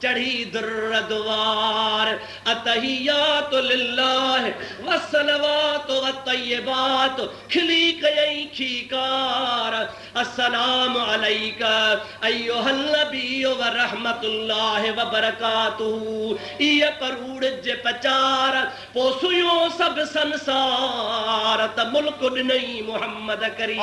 चढ़ी दुर्रद्वार, अतहियातु लिल्लाह वस्सलवातु वत्तय्यिबात, खिली कयई खीकार, अस्सलामु अलैका अय्युहल नबिय्यु व रहमतुल्लाहि व बरकातुहू। इह परूड़ जे पचार पोसुयो सब संसार, त मुल्क ॾिनई मुहम्मद करीम।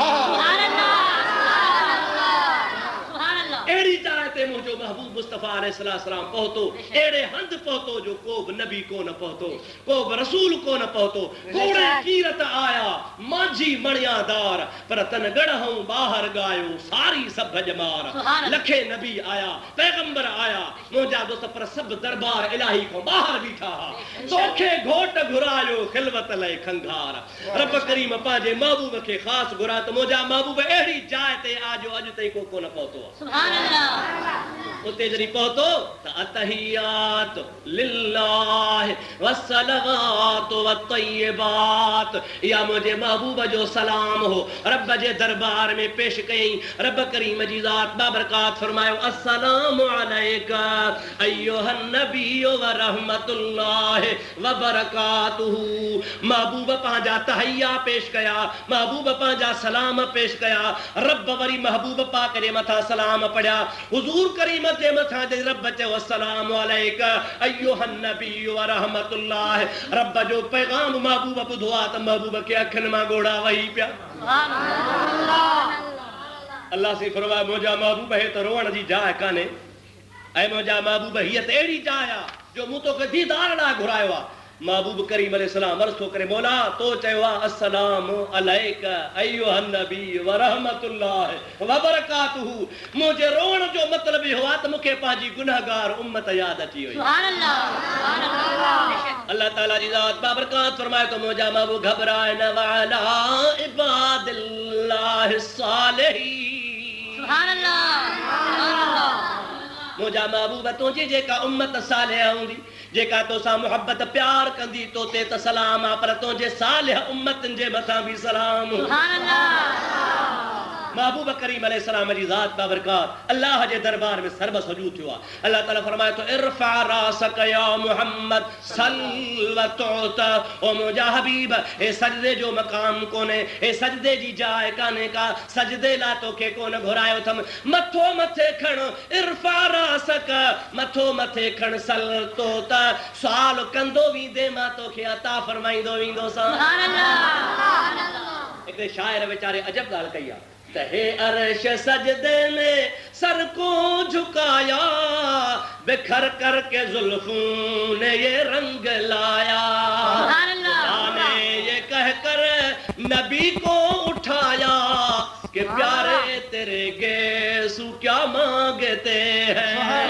अहिड़ी जाइ ते मुंहिंजो महबूब मुस्तफ़ा अलैहिस्सलाम पहुतो, अहिड़े हंधि पहुतो जो को बि नबी कोन पहुतो, को बि रसूल कोन पहुतो। कोड़े कीरत आया माझी मणियादार, पर तन गढ़हूं ॿाहिरि गायो सारी सभ जमार। लखे नबी आया, पैगंबर आया मुंहिंजा दोस्त, पर सभु दरबार इलाही खां ॿाहिरि बीठा हा। तोखे घोट घुरायो खिलवत लय खंघार, रब करीम पंहिंजे महबूब खे ख़ासि घुरा त मुंहिंजा महबूब अहिड़ी जाइ ते आ जो अॼु ताईं को कोन पहुतो। उते जॾहिं पहुतो त अतहियात लिल्लाह वस्सलवात वत्तय्यिबात, इहा मुंहिंजे महबूब जो सलाम हो, रब जे दरबार में पेश कयईं। रब करीम जी ज़ात बाबरकात फरमायो, अस्सलामु अलैका अय्युहन नबिय्यु व रहमतुल्लाहि व बरकातुहू। महबूब पंहिंजा तहैया पेश कया, महबूब पंहिंजा सलाम पेश कया। रब वरी महबूब पाक जे मथां सलाम पढ़िया। हुजूर करीम जे मथां जे रब चयो, अस्सलामु अलैका अय्युहन नबिय्यु व रहमतुल्लाह। रब जो पैगाम महबूब ॿुधो आहे त महबूब खे अखियुनि मां ॻोढ़ा वही पिया। अल्लाह से फरमाए, मुंहिंजा महबूब हे त रोअण जी जाइ कान्हे, ऐं मुंहिंजा महबूब हीअ त अहिड़ी जाइ आहे जो मूं तोखे दीदार लाइ घुरायो आहे। महबूब करीम अलैहिस्सलाम अर्ज़ थो करे मौला तो चयो आहे अस्सलामु अलैका अय्युहन नबी व रहमतुल्लाहि व बरकातुहू। मुंहिंजे रोअण जो मतिलबु इहो आहे त मूंखे पंहिंजी गुनहगार उम्मत यादि अची वई। सुभान अल्लाह, सुभान अल्लाह। अल्लाह ताला जी ज़ात बाबरकात फरमाए तो मुंहिंजा महबूब घबराए न वाला इबादिल्लाहि सालिहीन। सुभान अल्लाह, सुभान अल्लाह। मुंहिंजा महबूब तुंहिंजी जेका उम्मत सालिह हूंदी, जेका तोसां मुहबत प्यार कंदी, तो ते त सलाम आहे, पर तुंहिंजे सालिह उम्मतनि जे मथां बि सलाम। सुभान अल्लाह। महबूब करीम अलैहिस्सलाम जी ज़ात बाबरकात अल्लाह जे दरबार में सर्व सजूद थियो आहे। अल्लाह ताला फरमाए तो इरफा रासक या मुहम्मद सल व तुअता। ओ मुंहिंजा हबीब ए सजदे जो मकाम कोने, ए सजदे जी जाइ काने का, सजदे ला तोखे कोन घुरायो थम। मथो मथे खण, इरफा रासक मथो मथे खण, सल तुअता सुवाल कंदो वेंदे मां तोखे अता फरमाईंदो वेंदो सा। सुभान अल्लाह। हिकिड़े शाइर वीचारे अजब ॻाल्हि कई आहे त हे अर्श सजदे में सर को झुकाया, बिखर करके जुल्फों ने ये रंग लाया। खुदा ने ये कहकर नबी को उठाया कि प्यारे तेरे गेसू क्या मांगते हैं।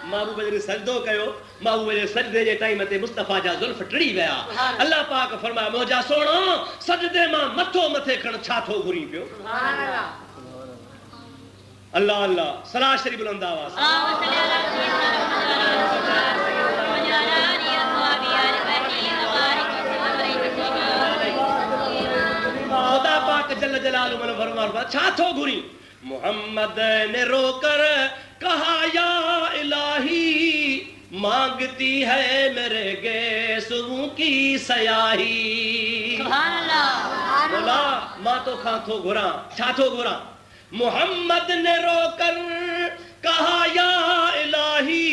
महबूब जॾहिं सजदो कयो, महबूब जे सजदे जे टाइम ते मुस्तफ़ा जा ज़ुल्फ टिड़ी विया। अल्लाह पाक फरमाया मुंहिंजा सोणा सजदे मां मथो मथे खण, छा थो घुरी पियो। अल्लाह अल्लाह सलाह शरीफ बुलंद आवाज़। खुदा पाक जल्ल जलालुहु ने फरमाया छा थो घुरी। मोहम्मद ने रोकर कहा या इलाही मांगती है मेरे गेसुओं की सयाही। बोला मां तो खां थो घुरा, छा थो घुरा। मोहम्मद ने रोकर कहा या इलाही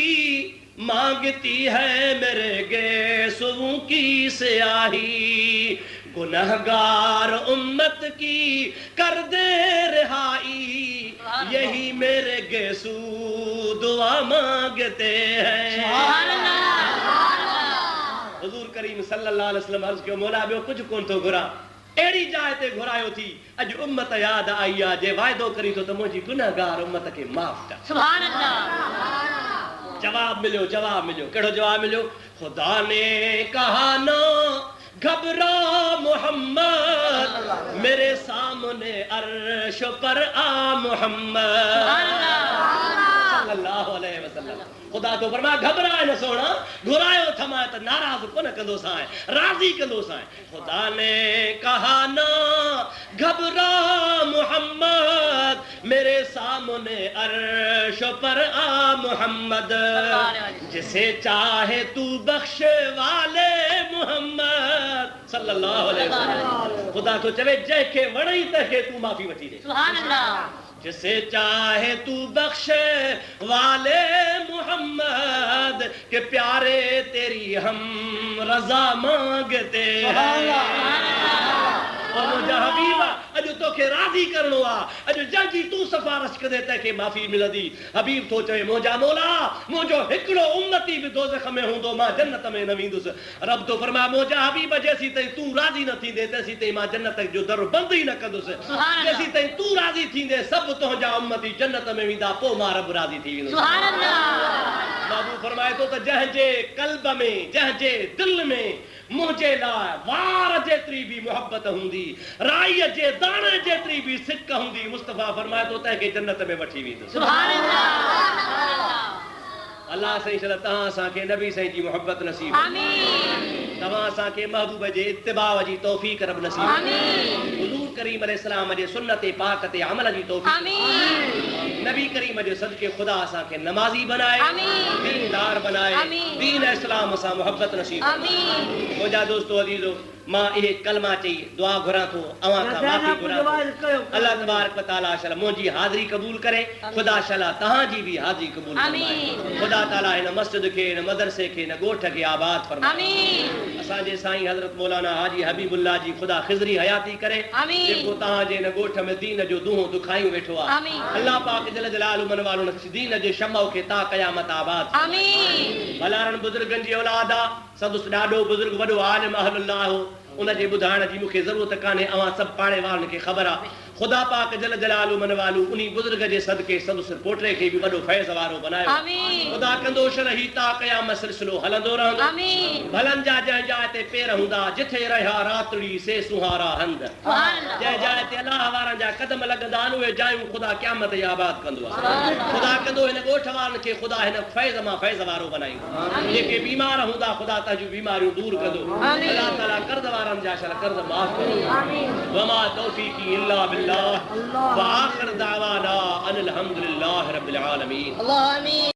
मांगती है मेरे गेसुओं की सयाही। गुनहगार उम्मत की कर दे रिहाई, यही मेरे गेसू दुआ मांगते हैं। हुजूर करीम सल्लल्लाहु अलैहि वसल्लम अर्ज़ कयो मौला ॿियो कुझु कोन थो घुरा, अहिड़ी जाइ ते घुरायो थी अॼु उम्मत यादि आई आहे जे वाइदो करी थो त मुंहिंजी गुनहगार उम्मत खे माफ़ कर। सुभान अल्लाह। जवाब मिलियो, जवाब मिलियो। कहिड़ो जवाब मिलियो। खुदा ने कहा ना घबरा मोहम्मद, मेरे सामने अर्श पर आ मोहम्मद सल्लल्लाहु अलैहि वसल्लम। खुदा तो फरमाया घबराए न सोना, घुरायो थमाए त नाराज कोन कंदो साए, राज़ी कंदो साए। खुदा ने कहा ना घबरा मोहम्मद, मेरे सामने अर्श पर आ मोहम्मद, जिसे चाहे तू बख्शे वाले मोहम्मद सल्लल्लाहु अलैहि वसल्लम। खुदा तो चवे जंहिंखे वणई तंहिंखे तू माफ़ी वठी ॾे। सुभान अल्लाह। जिसे चाहे तू बख्शे वाले मोहम्मद, के प्यारे तेरी हम रजा मांगते हैं। और मुंहिंजा हबीबा अॼु तोखे राज़ी करणो आहे, अॼु जंहिंजी तूं सिफारिश कंदे तंहिंखे माफ़ी मिलंदी। हबीब थो चवे मुंहिंजा मौला मुंहिंजो हिकिड़ो उम्मती बि दोज़ख में हूंदो मां जन्नत में न वेंदुसि। रब थो फरमाए मुंहिंजा हबीब जेसीं ताईं तूं राज़ी न थींदे तेसीं ताईं मां जन्नत जो दर बंदि ई न कंदुसि। जेसीं ताईं तूं राज़ी थींदे सभु तुंहिंजा उम्मती जन्नत में वेंदा, पोइ मां रब राज़ी थी वेंदुसि। सुभान अल्लाह। बाबू फरमाए थो त जंहिंजे क़ल्ब में, जंहिंजे दिल में मुंहिंजे लाइ वार जेतिरी बि मोहबत हूंदी, राईअ जे दाणे जेतिरी बि सिक हूंदी, मुस्तफ़ा फरमाए थो तंहिंखे जन्नत में वठी वेंदुसि। सुभान अल्लाह। अल्लाह साईं शल तव्हां असांखे नबी साईं जी मोहबत नसीब, आमीन। तव्हां असांखे महबूब जे इत्तिबा जी तौफ़ीक़ रब नसीब, आमीन। हुज़ूर करीम अलैहिस्सलाम जे सुन्नत पाक ते अमल जी तौफ़ीक़, आमीन। नबी करीम जे सदके खुदा असांखे नमाज़ी बनाए, आमीन। दीनदार बनाए, आमीन। दीन इस्लाम सां मोहब्बत नसीब। आमीन। मुंहिंजा दोस्तो अज़ीज़ो मां इहे कलमा चई दुआ घुरां थो अवां खां माफ़ी घुरां थो अल्लाह तबारक व तआला शाला मुंहिंजी हाज़िरी क़बूल करे खुदा शाला तव्हांजी बि हाज़िरी क़बूल फरमाए खुदा ताला हिन मस्जिद खे हिन मदरसे खे हिन ॻोठ खे आबाद फरमाए असांजे साईं हज़रत मौलाना हाजी हबीबुल्लाह जी खुदा ख़िज़री हयाती करे जेको तव्हांजे हिन ॻोठ में दीन जो दूहो दुखायूं वेठो आहे अल्लाह पाक जल जलालु मन वालो दीन जे शमो खे ता क़यामत आबाद भलारनि बुज़ुर्गनि जी औलाद आहे संदुसि ॾाढो बुज़ुर्ग वॾो आलिम अहलुल्लाह हो उनजे ॿुधाइण जी मूंखे ज़रूरत कान्हे अवां सभु पाड़े वारनि खे ख़बर आहे खुदा पाक जल जलालु मन वालू उन बुज़ुर्ग जे सदके संदुसि पोटे खे बि वॾो फैज़ वारो बनायो खुदा कंदोश रही ता क़यामत सिलसिलो हलंदो रहंदो भलनि जा जंहिं जाइ ते पेर हूंदा जिथे रहिया रातड़ी से सुहारा हंद जंहिं जाइ ते अलाह वारनि जा कदम लॻंदा आहिनि उहे जायूं खुदा क़यामत आबाद कंदो आहे खुदा कंदो हिन ॻोठ वारनि खे खुदा हिन फैज़ मां फैज़ वारो बनाईंदो जेके बीमार हूंदा खुदा तंहिंजूं बीमारियूं दूर कंदो अल्लाह ताला कर्ज़ वारनि जा शल कर्ज़ माफ़ करो वमा तौफ़ीक़ी इल्ला बिल्लाह व आख़िर दावाना अनिल हम्दुलिल्लाहि रब्बिल आलमीन।